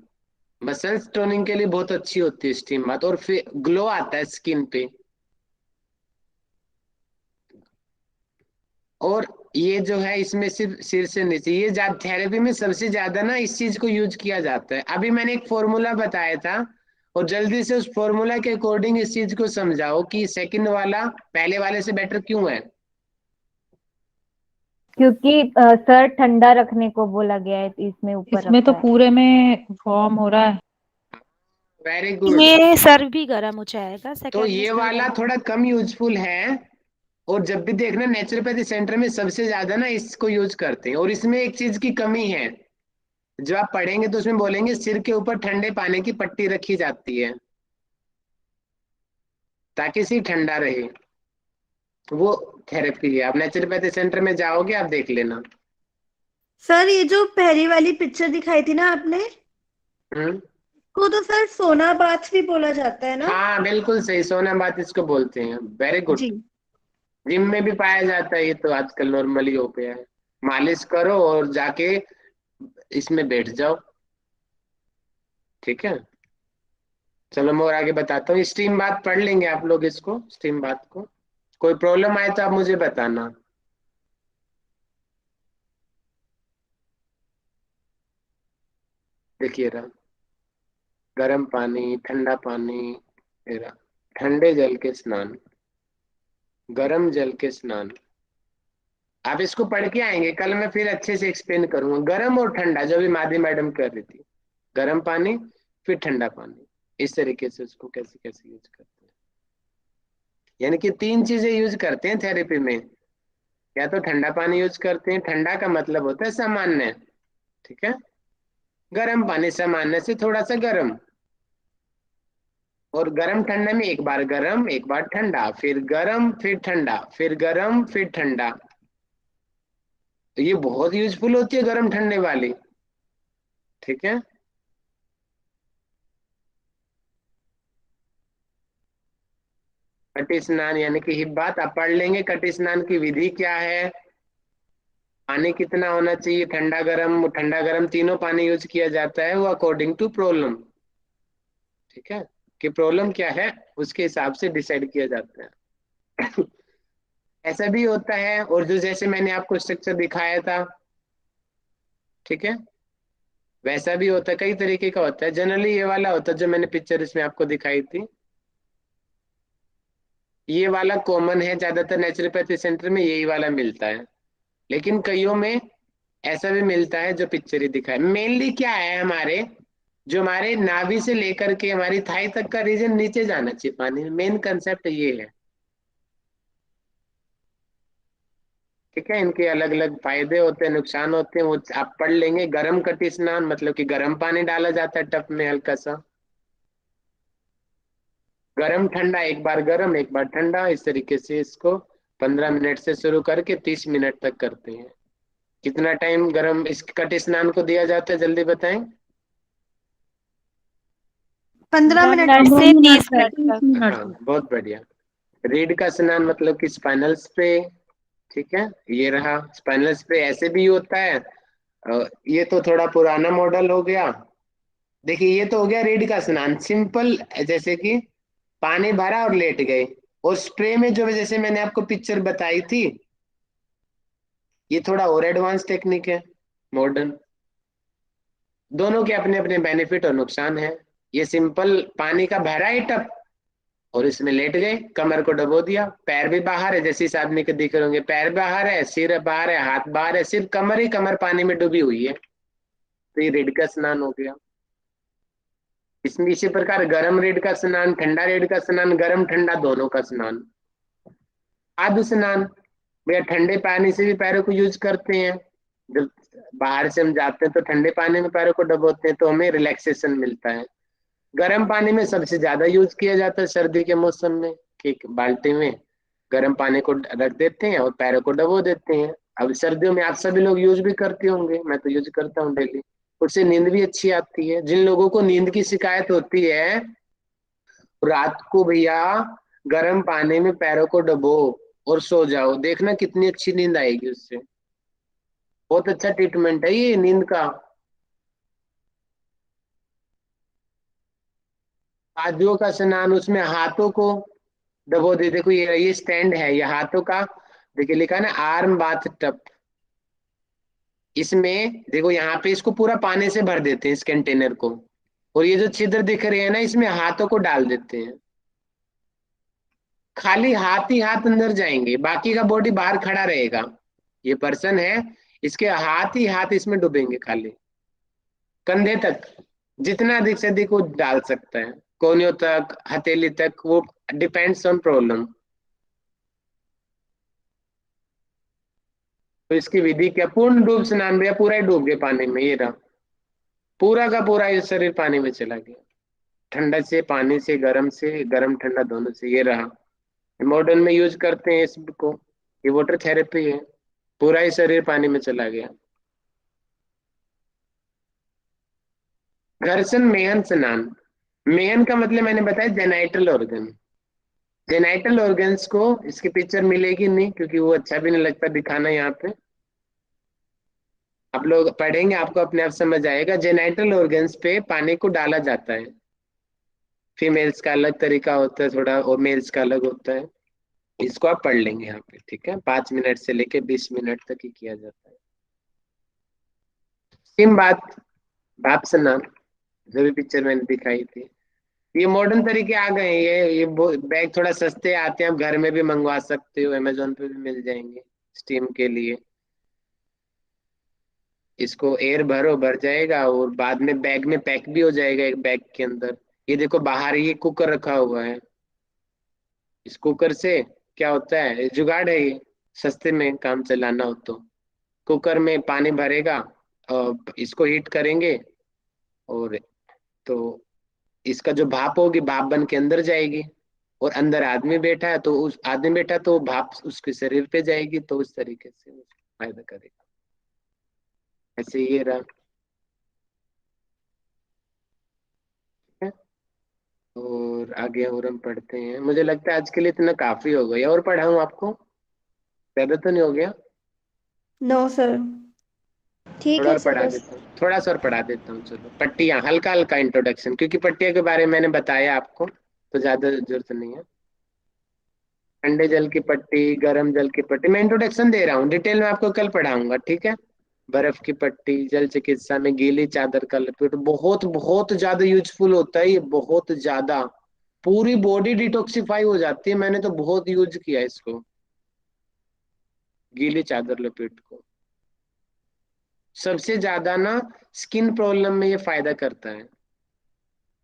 मसल्स टोनिंग के लिए बहुत अच्छी होती है स्टीम बाथ, और फिर ग्लो आता है स्किन पे। और ये जो है इसमें सिर्फ सिर से नीचे, ये थेरेपी में सबसे ज्यादा ना इस चीज को यूज किया जाता है। अभी मैंने एक फॉर्मूला बताया था, और जल्दी से उस फॉर्मूला के अकॉर्डिंग इस चीज को समझाओ कि सेकंड वाला पहले वाले से बेटर क्यों है। क्योंकि सर ठंडा रखने को बोला गया है इसमें ऊपर इसमें तो रखा है। पूरे में फॉर्म हो रहा है। Very good. ये सर भी गर्म हो जाएगा, तो सेकंड में ये सर वाला गर्म। थोड़ा कम यूजफुल है। और जब भी देखना नेचुरोपैथी सेंटर में सबसे ज्यादा ना इसको यूज करते हैं। और इसमें एक चीज की कमी है, जो आप पढ़ेंगे तो उसमें बोलेंगे सिर के ऊपर ठंडे पानी की पट्टी रखी जाती है ताकि सिर ठंडा रहे। वो थेरेपी है। आप नेचुरोपैथी सेंटर में जाओगे, आप देख लेना। सर ये जो पहली वाली पिक्चर दिखाई थी ना आपने, हम्म। को तो सर सोना बाथ भी बोला जाता है ना? हाँ बिल्कुल सही, सोना बात इसको बोलते हैं। Very good. जी। जिम में भी पाया जाता है ये, तो आजकल नॉर्मली हो गया है। मालिश करो और जाके इसमें बैठ जाओ। ठीक है, चलो मैं और आगे बताता हूँ। स्टीम बात पढ़ लेंगे आप लोग इसको, स्टीम बात को। कोई प्रॉब्लम आए तो आप मुझे बताना। देखिए रहा, गर्म पानी, ठंडा पानी, ये रहा, ठंडे जल के स्नान, गर्म जल के स्नान। आप इसको पढ़ के आएंगे, कल मैं फिर अच्छे से एक्सप्लेन करूंगा। गर्म और ठंडा, जो भी मादी मैडम कर रही थी, गर्म पानी फिर ठंडा पानी, इस तरीके से उसको कैसे कैसे यूज करते हैं। यानी कि तीन चीजें यूज करते हैं थेरेपी में। या तो ठंडा पानी यूज करते हैं, ठंडा का मतलब होता है सामान्य, ठीक है। गर्म पानी सामान्य से थोड़ा सा गर्म। और गर्म ठंडा में एक बार गर्म एक बार ठंडा, फिर गर्म फिर ठंडा, फिर गर्म फिर ठंडा। तो ये बहुत यूजफुल होती है गर्म ठंडे वाली, ठीक है। कटी स्नान यानी कि हिप बात आप पढ़ लेंगे। कटी स्नान की विधि क्या है, पानी कितना होना चाहिए, ठंडा गरम तीनों पानी यूज किया जाता है, वो अकॉर्डिंग टू प्रॉब्लम, ठीक है। कि प्रॉब्लम क्या है उसके हिसाब से डिसाइड किया जाता है। ऐसा भी होता है, और जो जैसे मैंने आपको स्ट्रक्चर दिखाया था, ठीक है, वैसा भी होता है। कई तरीके का होता है। जनरली ये वाला होता है जो मैंने पिक्चर इसमें आपको दिखाई थी, ये वाला कॉमन है। ज्यादातर नेचुरोपैथी सेंटर में यही वाला मिलता है, लेकिन कईयों में ऐसा भी मिलता है जो पिक्चर ही दिखाए। मेनली क्या है, हमारे जो हमारे नाभि से लेकर के हमारी थाई तक का रीजन नीचे जाना चाहिए पानी में। मेन कंसेप्ट ये है, ठीक है। इनके अलग अलग फायदे होते हैं, नुकसान होते हैं, वो आप पढ़ लेंगे। गर्म कटी स्नान मतलब कि गर्म पानी डाला जाता है टप में हल्का सा। गर्म ठंडा, एक बार गर्म एक बार ठंडा, इस तरीके से इसको 15 मिनट से शुरू करके 30 मिनट तक करते हैं। कितना टाइम गर्म इस कटी स्नान को दिया जाता है, जल्दी बताएं। 15 मिनट। 15 से 30 मिनट तक। हाँ बहुत बढ़िया। रीड का स्नान मतलब कि स्पाइनल स्प्रे, ठीक है। ये रहा स्पाइनल स्प्रे, ऐसे भी होता है। ये तो थोड़ा पुराना मॉडल हो गया। देखिए ये तो हो गया रीड का स्नान, सिंपल, जैसे कि पानी भरा और लेट गए। और स्प्रे में जो जैसे मैंने आपको पिक्चर बताई थी, ये थोड़ा और एडवांस टेक्निक है, मॉडर्न। दोनों के अपने अपने बेनिफिट और नुकसान है। ये सिंपल पानी का भरा ही टप और इसमें लेट गए, कमर को डबो दिया, पैर भी बाहर है, जैसे इस आदमी के दिख रहे होंगे, पैर बाहर है, सिर बाहर है, हाथ बाहर है, सिर्फ कमर ही कमर पानी में डूबी हुई है। तो ये रीढ़ का स्नान हो गया। इसमें इसी प्रकार गर्म रीढ़ का स्नान, ठंडा रीढ़ का स्नान, गर्म ठंडा दोनों का स्नान। आद्य स्नान, भैया ठंडे पानी से भी पैरों को यूज करते हैं। जब बाहर से हम जाते हैं तो ठंडे पानी में पैरों को डबोते हैं तो हमें रिलैक्सेशन मिलता है। गर्म पानी में सबसे ज्यादा यूज किया जाता है सर्दी के मौसम में, कि एक बाल्टी में गर्म पानी को रख देते हैं और पैरों को डबो देते हैं। अब सर्दियों में आप सभी लोग यूज भी करते होंगे, मैं तो यूज करता हूँ डेली। उससे नींद भी अच्छी आती है। जिन लोगों को नींद की शिकायत होती है, रात को भैया गर्म पानी में पैरों को डबो और सो जाओ, देखना कितनी अच्छी नींद आएगी उससे। बहुत अच्छा ट्रीटमेंट है ये नींद का। आदियों का स्नान, उसमें हाथों को डबो दे। देखो ये स्टैंड है, ये हाथों का, देखिए लिखा है ना आर्म बाथ टब। इसमें देखो यहाँ पे इसको पूरा पानी से भर देते हैं इस कंटेनर को, और ये जो छिद्र दिख रहे हैं ना, इसमें हाथों को डाल देते हैं। खाली हाथ ही हाथ अंदर जाएंगे, बाकी का बॉडी बाहर खड़ा रहेगा। ये पर्सन है, इसके हाथ ही हाथ इसमें डूबेंगे, खाली कंधे तक, जितना अधिक से अधिक वो डाल सकता है, कोहनियों तक, हथेली तक, वो डिपेंड्स ऑन प्रॉब्लम। तो इसकी विधि क्या, पूर्ण डूब स्नान भैया, पूरा ही डूब गए पानी में, ये रहा पूरा का पूरा ये शरीर पानी में चला गया, ठंडा से, पानी से, गर्म से, गर्म ठंडा दोनों से। ये रहा, मॉडर्न में यूज करते हैं इसको, ये वाटर थेरेपी है, पूरा ही शरीर पानी में चला गया। घर्षण मेहन स्नान, मेहन का मतलब मैंने बताया जेनाइटल ऑर्गन। जेनाइटल ऑर्गन्स को, इसकी पिक्चर मिलेगी नहीं क्योंकि वो अच्छा भी नहीं लगता दिखाना यहाँ पे, आप लोग पढ़ेंगे आपको अपने आप समझ आएगा। जेनाइटल ऑर्गन्स पे पानी को डाला जाता है। फीमेल्स का अलग तरीका होता है थोड़ा, और मेल्स का अलग होता है। इसको आप पढ़ लेंगे यहाँ पे, ठीक है। 5 मिनट से लेके 20 मिनट तक ही किया जाता है। स्टीम बात, भाप स्नान, जो भी पिक्चर मैंने दिखाई थी, ये मॉडर्न तरीके आ गए हैं। ये बैग थोड़ा सस्ते आते हैं, आप घर में भी मंगवा सकते हो, अमेजोन पे भी मिल जाएंगे स्टीम के लिए। इसको एयर भरो, भर जाएगा और बाद में बैग में पैक भी हो जाएगा, एक बैग के अंदर। ये देखो बाहर ये कुकर रखा हुआ है, इस कुकर से क्या होता है, ये जुगाड़ है ये, सस्ते में काम चलाना हो तो। कुकर में पानी भरेगा और इसको हीट करेंगे, और तो इसका जो भाप होगी, भाप बन के अंदर जाएगी, और अंदर आदमी बैठा है तो उस आदमी बैठा तो भाप उसके शरीर पे जाएगी, तो उस तरीके से वो फायदा करेगा। ऐसे ये रहा, ठीक है। और आगे और हम पढ़ते हैं, मुझे लगता है आज के लिए इतना काफी हो गया। और पढ़ाऊं आपको, ज्यादा तो नहीं हो गया? नो सर, ठीक थोड़ा है और सर पढ़ा बस। देता हूँ, थोड़ा सा और पढ़ा देता हूँ। चलो पट्टियां, हल्का हल्का इंट्रोडक्शन, क्योंकि पट्टियों के बारे में मैंने बताया आपको तो ज्यादा जरूरत नहीं है। ठंडे जल की पट्टी, गर्म जल की पट्टी, मैं इंट्रोडक्शन दे रहा हूँ, डिटेल में आपको कल पढ़ाऊंगा, ठीक है। बर्फ की पट्टी, जल चिकित्सा में गीली चादर का लपेट, बहुत बहुत ज्यादा यूजफुल होता है ये, बहुत ज्यादा। पूरी बॉडी डिटॉक्सिफाई हो जाती है, मैंने तो बहुत यूज किया इसको, गीली चादर लपेट को। सबसे ज्यादा ना स्किन प्रॉब्लम में ये फायदा करता है।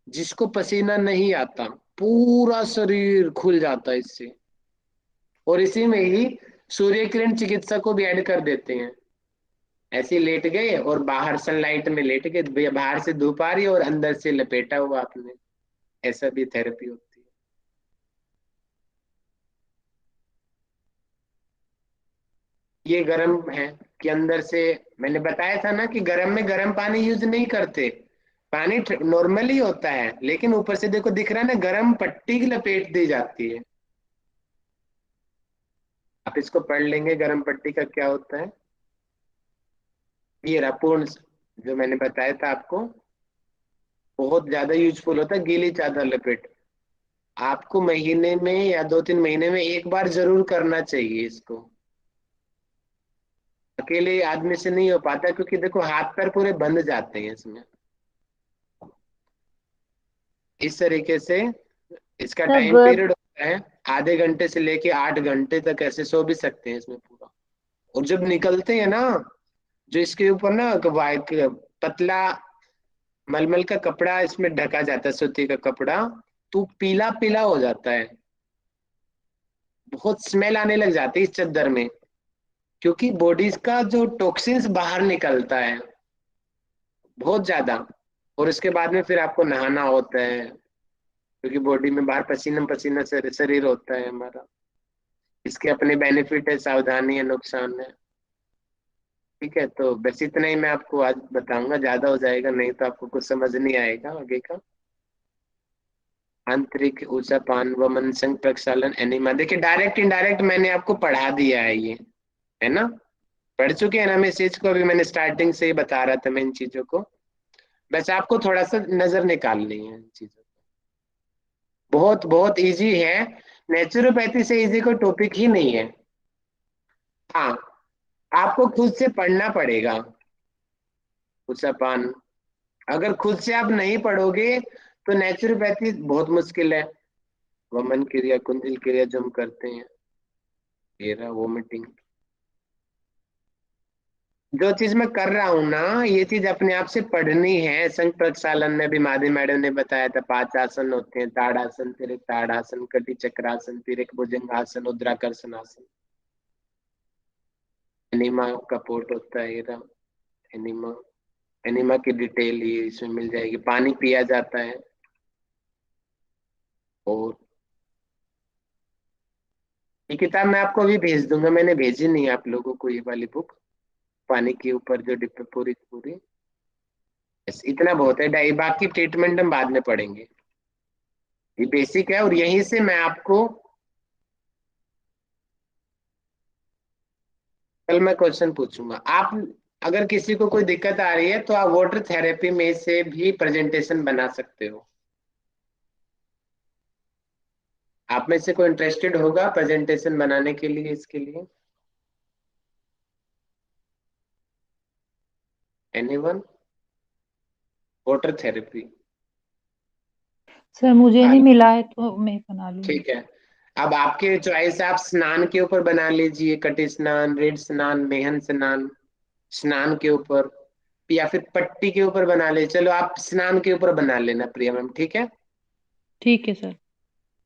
जिसको पसीना नहीं आता, पूरा शरीर खुल जाता है इससे। और इसी में ही सूर्य किरण चिकित्सा को भी ऐड कर देते हैं। ऐसे ही लेट गए और बाहर सनलाइट में लेट गए, बाहर से धूप आ रही है और अंदर से लपेटा हुआ आपने, ऐसा भी थेरेपी होती है। ये गर्म है कि अंदर से, मैंने बताया था ना कि गर्म में गर्म पानी यूज नहीं करते, पानी नॉर्मली होता है, लेकिन ऊपर से देखो दिख रहा है ना, गर्म पट्टी की लपेट दी जाती है। आप इसको पढ़ लेंगे, गर्म पट्टी का क्या होता है। ये रहा पूर्ण, जो मैंने बताया था आपको, बहुत ज्यादा यूजफुल होता है गीली चादर लपेट। आपको महीने में या 2-3 महीने में एक बार जरूर करना चाहिए इसको। अकेले आदमी से नहीं हो पाता, क्योंकि देखो हाथ पैर पूरे बंद जाते हैं इसमें। इस तरीके से इसका सर टाइम गर्भ पीरियड होता है आधे घंटे से लेके 8 घंटे तक, ऐसे सो भी सकते हैं इसमें पूरा। और जब निकलते हैं ना, जो इसके ऊपर ना वाइट पतला मलमल का कपड़ा इसमें ढका जाता है, सूती का कपड़ा, तो पीला पीला हो जाता है, बहुत स्मेल आने लग जाती है इस चद्दर में, क्योंकि बॉडी का जो टॉक्सिन्स बाहर निकलता है बहुत ज्यादा। और इसके बाद में फिर आपको नहाना होता है, क्योंकि बॉडी में बाहर पसीना पसीना से शरीर होता है हमारा। इसके अपने बेनिफिट है, सावधानी है, नुकसान है। ठीक है, तो बस इतना ही मैं आपको आज बताऊंगा, ज्यादा हो जाएगा नहीं तो आपको कुछ समझ नहीं आएगा आगे का। आंतरिक ऊर्जापान वमन संघ प्रक्षालन एनिमा, देखिए डायरेक्ट इनडायरेक्ट मैंने आपको पढ़ा दिया है, ये है ना, पढ़ चुके हैं ना हम इस चीज को। अभी मैंने स्टार्टिंग से ही बता रहा था मैं इन चीजों को, बस आपको थोड़ा सा नजर निकालनी है इन चीजों को। बहुत बहुत इजी है, नेचुरोपैथी से इजी कोई टॉपिक ही नहीं है। हाँ, आपको खुद से पढ़ना पड़ेगा ऊर्जापान। अगर खुद से आप नहीं पढ़ोगे तो नेचुरोपैथी बहुत मुश्किल है। वमन क्रिया, कुंडल क्रिया जो हम करते हैं, ये रहा वोमिटिंग, जो चीज मैं कर रहा हूं ना, ये चीज अपने आप से पढ़नी है। संघ प्रक्षालन में भी माधवी मैडम ने बताया था 5 आसन होते हैं, ताड़ासन, फिर एक ताड़ासन, कटी चक्रासन, फिर एक भुजंगासन, उद्राकर्षण आसन। एनिमा का पोर्ट होता है, ये रहा एनिमा। एनिमा की डिटेल ये इसमें मिल जाएगी। पानी पिया जाता है। और ये किताब मैं आपको अभी भेज दूंगा, मैंने भेजी नहीं आप लोगों को ये वाली बुक, पानी के ऊपर जो पूरी पूरी। बस इतना बहुत है, बाकी ट्रीटमेंट हम बाद में पढ़ेंगे। ये बेसिक है, और यहीं से मैं आपको कल मैं क्वेश्चन पूछूंगा। आप अगर किसी को कोई दिक्कत आ रही है तो आप वाटर थेरेपी में से भी प्रेजेंटेशन बना सकते हो। आप में से कोई इंटरेस्टेड होगा प्रेजेंटेशन बनाने के लिए, इसके लिए? एनीवन? Water therapy? सर मुझे नहीं मिला है तो मैं बना लूंगी। ठीक है, अब आपके चॉइस, आप स्नान के ऊपर बना लीजिए, कटी स्नान, ऋड स्नान, मेहन स्नान, स्नान के ऊपर, या फिर पट्टी के ऊपर बना ले। चलो आप स्नान के ऊपर बना लेना प्रिया मैम, ठीक है? ठीक है सर।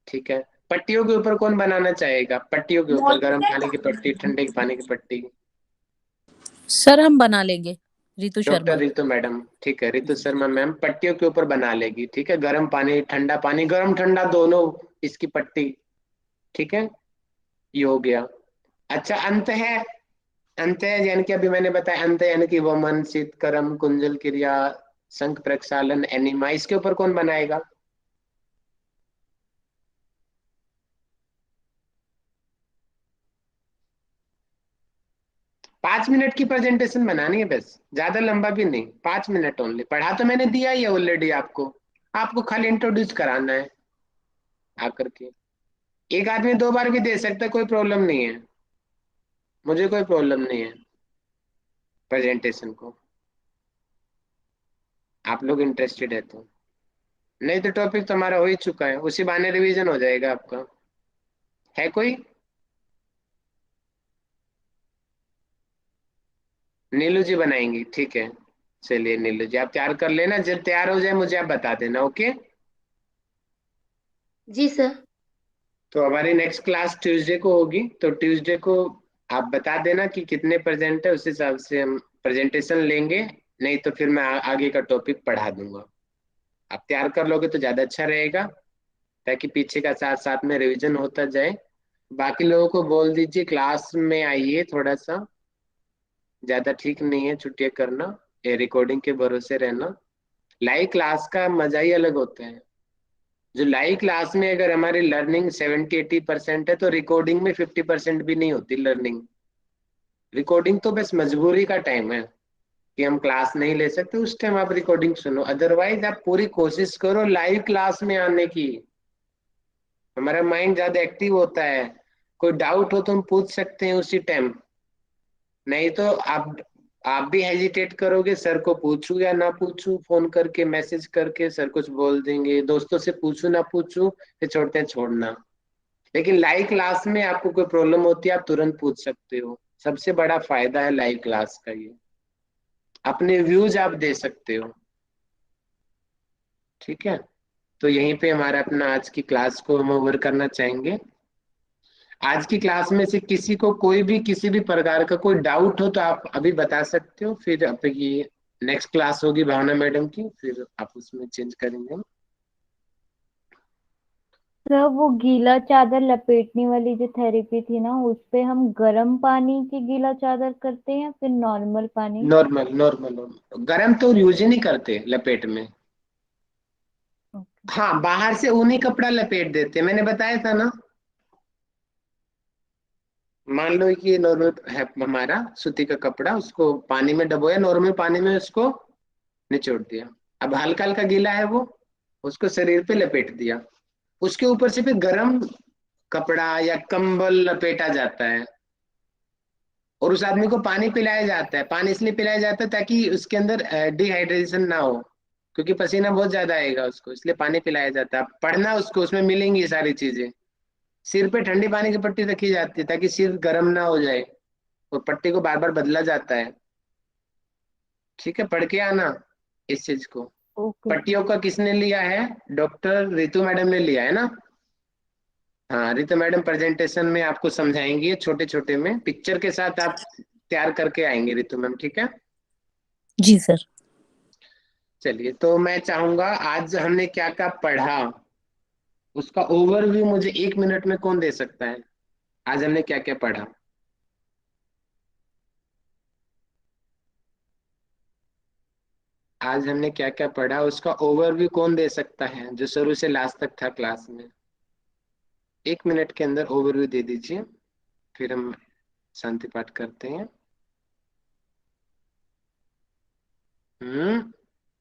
ठीक है, पट्टियों के ऊपर कौन बनाना चाहेगा? पट्टियों के ऊपर, गर्म पानी की पट्टी, ठंडे पानी की पट्टी। सर हम बना लेंगे, रितु शर्मा। डॉक्टर रितु मैडम, ठीक है, रितु शर्मा मैम पट्टियों के ऊपर बना लेगी। ठीक है, गर्म पानी, गर्म ठंडा दोनों इसकी पट्टी। ठीक है, ये हो गया। अच्छा, अंत है। अंत है यानी कि अभी मैंने बताया, अंत यानी कि वमन, शीतकर्म, कुंजल क्रिया, शंख प्रक्षालन, एनिमा, इसके ऊपर कौन बनाएगा? पांच मिनट की प्रेजेंटेशन बनानी है बस, ज्यादा लंबा भी नहीं, 5 मिनट ओनली। पढ़ा तो मैंने दिया ही है ऑलरेडी आपको, आपको खाली इंट्रोड्यूस कराना है आकर के। एक आदमी 2 बार भी दे सकता है, कोई प्रॉब्लम नहीं है, मुझे कोई प्रॉब्लम नहीं है प्रेजेंटेशन को, आप लोग इंटरेस्टेड है तो। नहीं तो टॉपिक तो हमारा हो ही चुका है, उसी बहाने रिवीजन हो जाएगा आपका। है कोई? नीलू जी बनाएंगी, ठीक है। चलिए नीलू जी आप तैयार कर लेना, जब तैयार हो जाए मुझे आप बता देना, ओके? जी सर। तो हमारी नेक्स्ट क्लास ट्यूसडे को होगी, तो ट्यूसडे को आप बता देना कि कितने प्रेजेंट है, उस हिसाब से हम प्रेजेंटेशन लेंगे। नहीं तो फिर मैं आगे का टॉपिक पढ़ा दूंगा। आप तैयार कर लोगे तो ज्यादा अच्छा रहेगा, ताकि पीछे का साथ साथ में रिवीजन होता जाए। बाकी लोगों को बोल दीजिए क्लास में आइए, थोड़ा सा ज्यादा ठीक नहीं है छुट्टियां करना, ये रिकॉर्डिंग के भरोसे रहना। लाइव क्लास का मजा ही अलग होता है। जो लाइव क्लास में अगर हमारी लर्निंग 70-80% है, तो रिकॉर्डिंग में 50% भी नहीं होती लर्निंग। रिकॉर्डिंग तो बस मजबूरी का टाइम है कि हम क्लास नहीं ले सकते, उस टाइम आप रिकॉर्डिंग सुनो, अदरवाइज आप पूरी कोशिश करो लाइव क्लास में आने की। हमारा माइंड ज्यादा एक्टिव होता है। कोई डाउट हो तो हम पूछ सकते हैं उसी टाइम, नहीं तो आप भी हेजिटेट करोगे, सर को पूछूं या ना पूछूं, फोन करके मैसेज करके सर कुछ बोल देंगे, दोस्तों से पूछूं ना पूछूं, फिर छोड़ते हैं छोड़ना। लेकिन लाइव क्लास में आपको कोई प्रॉब्लम होती है आप तुरंत पूछ सकते हो। सबसे बड़ा फायदा है लाइव क्लास का ये, अपने व्यूज आप दे सकते हो। ठीक है, तो यहीं पे हमारा अपना आज की क्लास को हम ओवर करना चाहेंगे। आज की क्लास में से किसी को कोई भी किसी भी प्रकार का कोई डाउट हो तो आप अभी बता सकते हो, फिर आपकी नेक्स्ट क्लास होगी भावना मैडम की, फिर आप उसमें चेंज करेंगे। सर वो गीला चादर लपेटने वाली जो थेरेपी थी ना, उस पे हम गर्म पानी की गीला चादर करते हैं या फिर नॉर्मल पानी? नॉर्मल नॉर्मल नॉर्मल, गर्म तो यूज ही नहीं करते लपेट में। ओके। हाँ, बाहर से ऊनी कपड़ा लपेट देते, मैंने बताया था ना। मान लो कि ये नॉर्मल है हमारा सूती का कपड़ा, उसको पानी में डबोया, नॉर्मल पानी में उसको निचोड़ दिया, अब हल्का हल्का गीला है वो, उसको शरीर पे लपेट दिया, उसके ऊपर से फिर गर्म कपड़ा या कंबल लपेटा जाता है, और उस आदमी को पानी पिलाया जाता है। पानी इसलिए पिलाया जाता है ताकि उसके अंदर डिहाइड्रेशन ना हो, क्योंकि पसीना बहुत ज्यादा आएगा उसको, इसलिए पानी पिलाया जाता है। अब पढ़ना उसको, उसमें मिलेंगी ये सारी चीजें। सिर पे ठंडी पानी की पट्टी रखी जाती है ताकि सिर गर्म ना हो जाए, और पट्टी को बार बार बदला जाता है। ठीक है, पढ़ के आना इस चीज को। ओके। पट्टियों का किसने लिया है? डॉक्टर रितु मैडम ने लिया है ना। हाँ, रितु मैडम प्रेजेंटेशन में आपको समझाएंगी, छोटे छोटे में पिक्चर के साथ आप तैयार करके आएंगे रितु मैम। ठीक है, जी सर। चलिए, तो मैं चाहूंगा आज हमने क्या क्या पढ़ा उसका ओवरव्यू मुझे 1 मिनट में कौन दे सकता है? आज हमने क्या क्या पढ़ा? आज हमने क्या क्या पढ़ा उसका ओवरव्यू कौन दे सकता है, जो शुरू से लास्ट तक था क्लास में? 1 मिनट के अंदर ओवरव्यू दे दीजिए, फिर हम शांति पाठ करते हैं।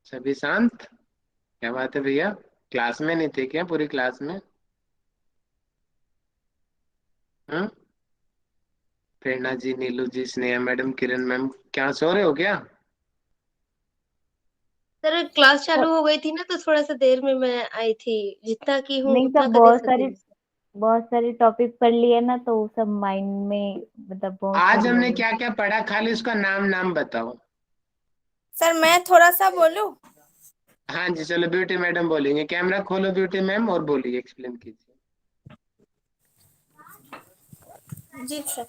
सभी शांत? क्या बात है भैया, क्लास में नहीं थे क्या पूरी क्लास में? हम्म प्रेरणा जी, नीलू जी, स्नेहा मैडम, किरण मैम, क्या सो रहे हो क्या? सर क्लास सर चालू हो गई थी ना, तो थोड़ा सा देर में मैं आई थी, जितना की हूँ नहीं सर, उतना का दे सकती हूँ। बहुत सारे टॉपिक पढ़ लिए ना, तो वो सब माइंड में मतलब बहुत आज सारी हो हमने गई। क्या क्या पढ़ा, खाली उसका नाम नाम बताओ। सर मैं थोड़ा सा बोलूं? हाँ जी, चलो ब्यूटी मैडम बोलेंगे, कैमरा खोलो ब्यूटी मैम और बोलिए, एक्सप्लेन कीजिए। जी सर।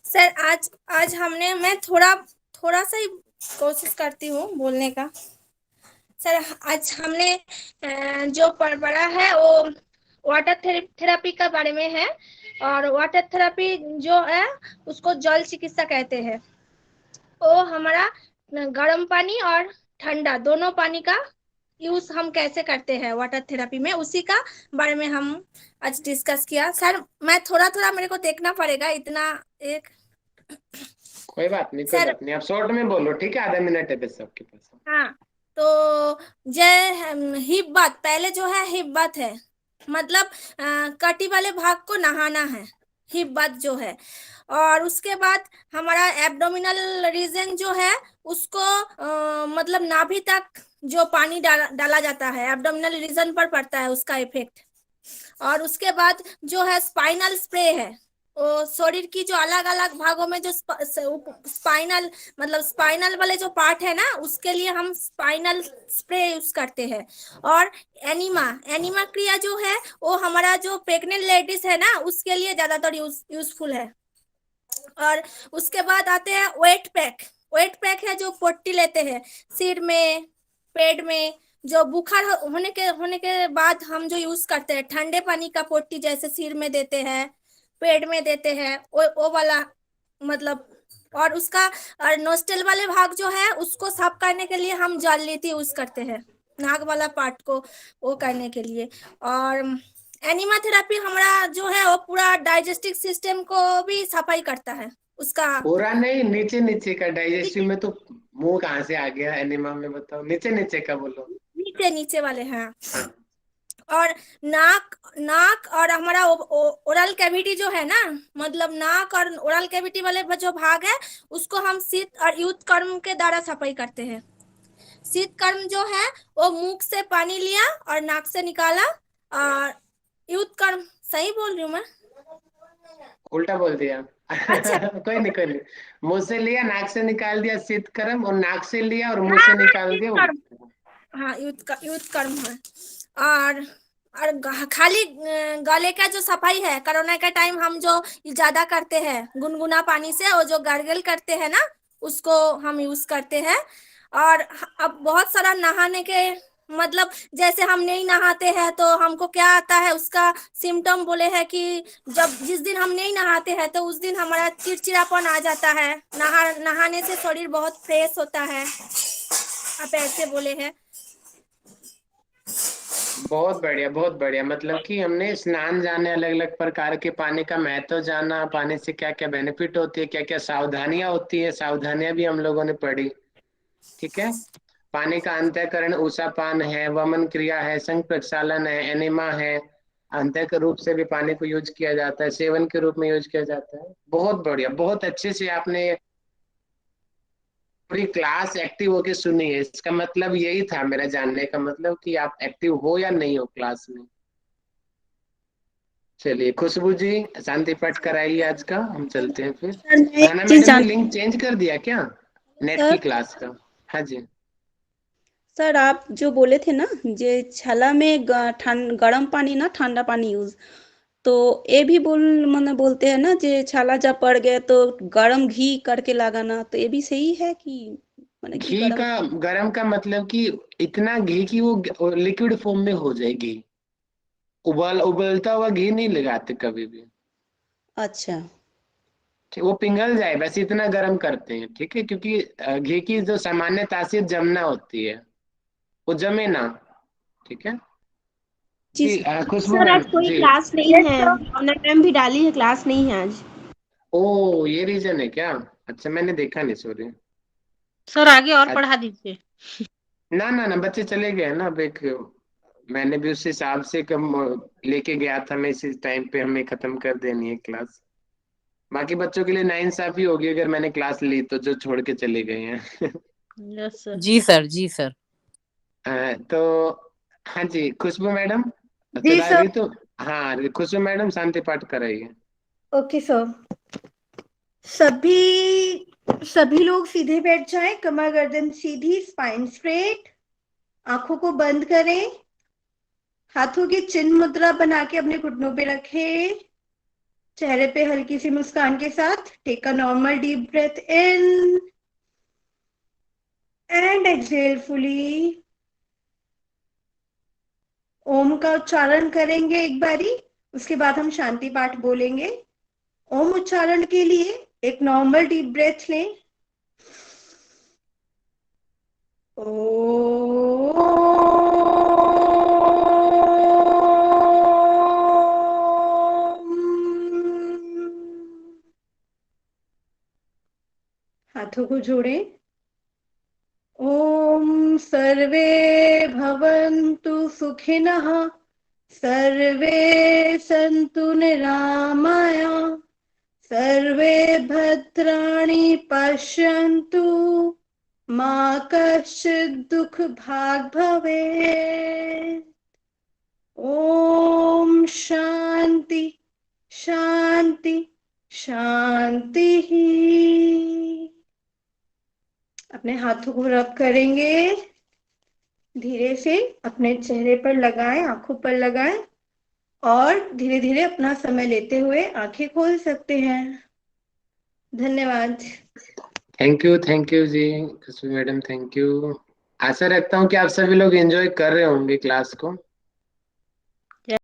सर आज आज हमने मैं थोड़ा थोड़ा सा ही कोशिश करती हूँ बोलने का। सर आज हमने जो पढ़ा है वो वाटर थेरेपी का बारे में है, और वाटर थेरेपी जो है उसको जल चिकित्सा कहते हैं। वो हमारा गर्म पानी और ठंडा दोनों पानी का यूज हम कैसे करते हैं वाटर थेरेपी में, उसी का बारे में हम आज डिस्कस किया। सर मैं थोड़ा थोड़ा मेरे को देखना पड़ेगा इतना एक। कोई बात नहीं, कोई सर बात नहीं, आप शॉर्ट में बोलो, ठीक है, आधा मिनट है बस आपके पास। हाँ, तो जय हिप बात पहले जो है, हिप बात है मतलब कटी वाले भाग को नहाना है, हिप बात जो है। और उसके बाद हमारा एब्डोमिनल रीजन जो है उसको मतलब नाभि तक जो पानी डाला जाता है, एब्डोमिनल रीजन पर पड़ता है उसका इफेक्ट। और उसके बाद जो है स्पाइनल स्प्रे है, वो शरीर की जो अलग अलग भागों में जो स्पाइनल मतलब स्पाइनल वाले जो पार्ट है ना, उसके लिए हम स्पाइनल स्प्रे यूज करते हैं। और एनिमा एनिमा क्रिया जो है वो हमारा जो प्रेग्नेंट लेडीज है ना उसके लिए ज्यादातर यूजफुल है। और उसके बाद आते हैं वेट पैक। वेट पैक है जो पट्टी लेते हैं सिर में, पेट में, जो बुखार होने के बाद हम जो यूज करते हैं, ठंडे पानी का पट्टी जैसे सिर में देते हैं, पेट में देते हैं, वो वाला मतलब। और उसका और नोस्टल वाले भाग जो है उसको साफ करने के लिए हम जल नीति यूज करते हैं, नाक वाला पार्ट को वो करने के लिए। और एनिमा थेरेपी हमारा जो है वो पूरा डाइजेस्टिव सिस्टम को भी सफाई करता है, उसका पूरा नहीं, नीचे नीचे का डाइजेस्टिव में तो मुंह कहाँ से आ गया एनिमा में, बताओ, नीचे नीचे का बोलो। नीचे नीचे वाले हैं। हाँ। और नाक नाक और हमारा ओरल कैविटी जो है ना, मतलब नाक और ओरल कैविटी वाले जो भाग है उसको हम शीत और युत कर्म के द्वारा सफाई करते हैं। शीत कर्म जो है वो मुख से पानी लिया और नाक से निकाला, और युत कर्म, सही बोल रही हूँ मैं? उल्टा बोल दिया। अच्छा, कोई नहीं कोई नहीं, मुंह से लिया नाक से निकाल दिया शीत कर्म, और नाक से लिया और मुंह हाँ से हाँ, निकाल युत दिया कर्म, हाँ युत कर्म है। और खाली गले का जो सफाई है, कोरोना के टाइम हम जो ज्यादा करते हैं गुनगुना पानी से, और जो गार्गल करते हैं ना उसको हम यूज करते हैं। और अब बहुत सारा नहाने के, मतलब जैसे हम नहीं नहाते हैं तो हमको क्या आता है, उसका सिम्टम बोले है कि जिस दिन हम नहीं नहाते हैं तो उस दिन हमारा चिड़चिड़ापन आ जाता है, नहाने से शरीर बहुत फ्रेश होता है, आप ऐसे बोले हैं। बहुत बढ़िया बहुत बढ़िया। मतलब कि हमने स्नान जाने, अलग अलग प्रकार के पानी का महत्व जाना, पानी से क्या क्या बेनिफिट होती है, क्या क्या सावधानियां होती है, सावधानियां भी हम लोगों ने पढ़ी। ठीक है। पानी का अंतःकरण ऊषापान है, वमन क्रिया है, संघ प्रक्षालन है, एनिमा है, अंतः रूप से भी पानी को यूज किया जाता है, सेवन के रूप में यूज किया जाता है। बहुत बढ़िया, बहुत अच्छे से आपने पूरी क्लास एक्टिव होके सुनी है। इसका मतलब यही था मेरा जानने का, मतलब कि आप एक्टिव हो या नहीं हो क्लास में। चलिए खुशबू जी, शांति पाठ कराइए आज का, हम चलते हैं फिर। सर मैं एक राना चीज मैडम ने जान लिंक चेंज कर दिया क्या नेट की सर क्लास का? हाँ जी। सर आप जो बोले थे ना, जे छाला में गर्म पानी ना ठंडा पानी यूज, तो ये भी मैंने बोलते हैं ना, जे छाला जब पड़ गया तो गरम घी करके लगाना, तो ये भी सही है कि मैंने घी घी गरम? का, गरम का मतलब कि इतना घी कि वो लिक्विड फॉर्म में हो जाए घी। उबलता हुआ घी नहीं लगाते कभी भी। अच्छा। ठीक, वो पिघल जाए बस इतना गर्म करते हैं, ठीक है, क्योंकि घी की जो सामान्य तासीर जमना होती है, वो जमे ना। ठीक है जी जी। सर। खुशबू सर आज मैम कोई जी। क्लास नहीं यस है, सर। हमने मैम भी डाली है, क्लास नहीं है आज। ओ ये रीजन है क्या? अच्छा मैंने देखा नहीं, सॉरी। सर आगे और पढ़ा दीजिए। ना ना ना, बच्चे चले गए ना अब। एक मैंने भी उस हिसाब से कम लेके गया था, मैं इसी टाइम पे हमें खत्म कर देनी है क्लास। बाकी बच्चों के लिए नाइंसाफी होगी अगर मैंने क्लास ली तो, जो छोड़ के चले गए हैं। Yes sir. जी सर, जी सर। तो हाँ जी खुशबू मैडम जी चला सर। रही तो। हाँ खुशबू मैडम शांति पाठ कराइए। Okay sir. सभी लोग सीधे बैठ जाएं, कमर गर्दन सीधी, स्पाइन स्ट्रेट, आंखों को बंद करें, हाथों की चिन्ह मुद्रा बना के अपने घुटनों पे रखें, चेहरे पे हल्की सी मुस्कान के साथ take a normal deep breath in and exhale fully. Om का उच्चारण करेंगे एक बारी, उसके बाद हम शांति पाठ बोलेंगे। ओम उच्चारण के लिए एक नॉर्मल डीप ब्रेथ लें। हाथों को जोड़ें। ओम सर्वे भवन्तु सुखिनः, सर्वे सन्तु निरामया, सर्वे भद्राणि पश्यन्तु, मा कश्चित् दुःख भाग् भवेत्। ओम शांति शांति शांति ही। अपने हाथों को रब करेंगे, धीरे से अपने चेहरे पर लगाएं, आंखों पर लगाएं, और धीरे धीरे अपना समय लेते हुए आंखें खोल सकते हैं। धन्यवाद। थैंक यू जी खुशबू मैडम, थैंक यू। आशा रखता हूँ कि आप सभी लोग एंजॉय कर रहे होंगे क्लास को।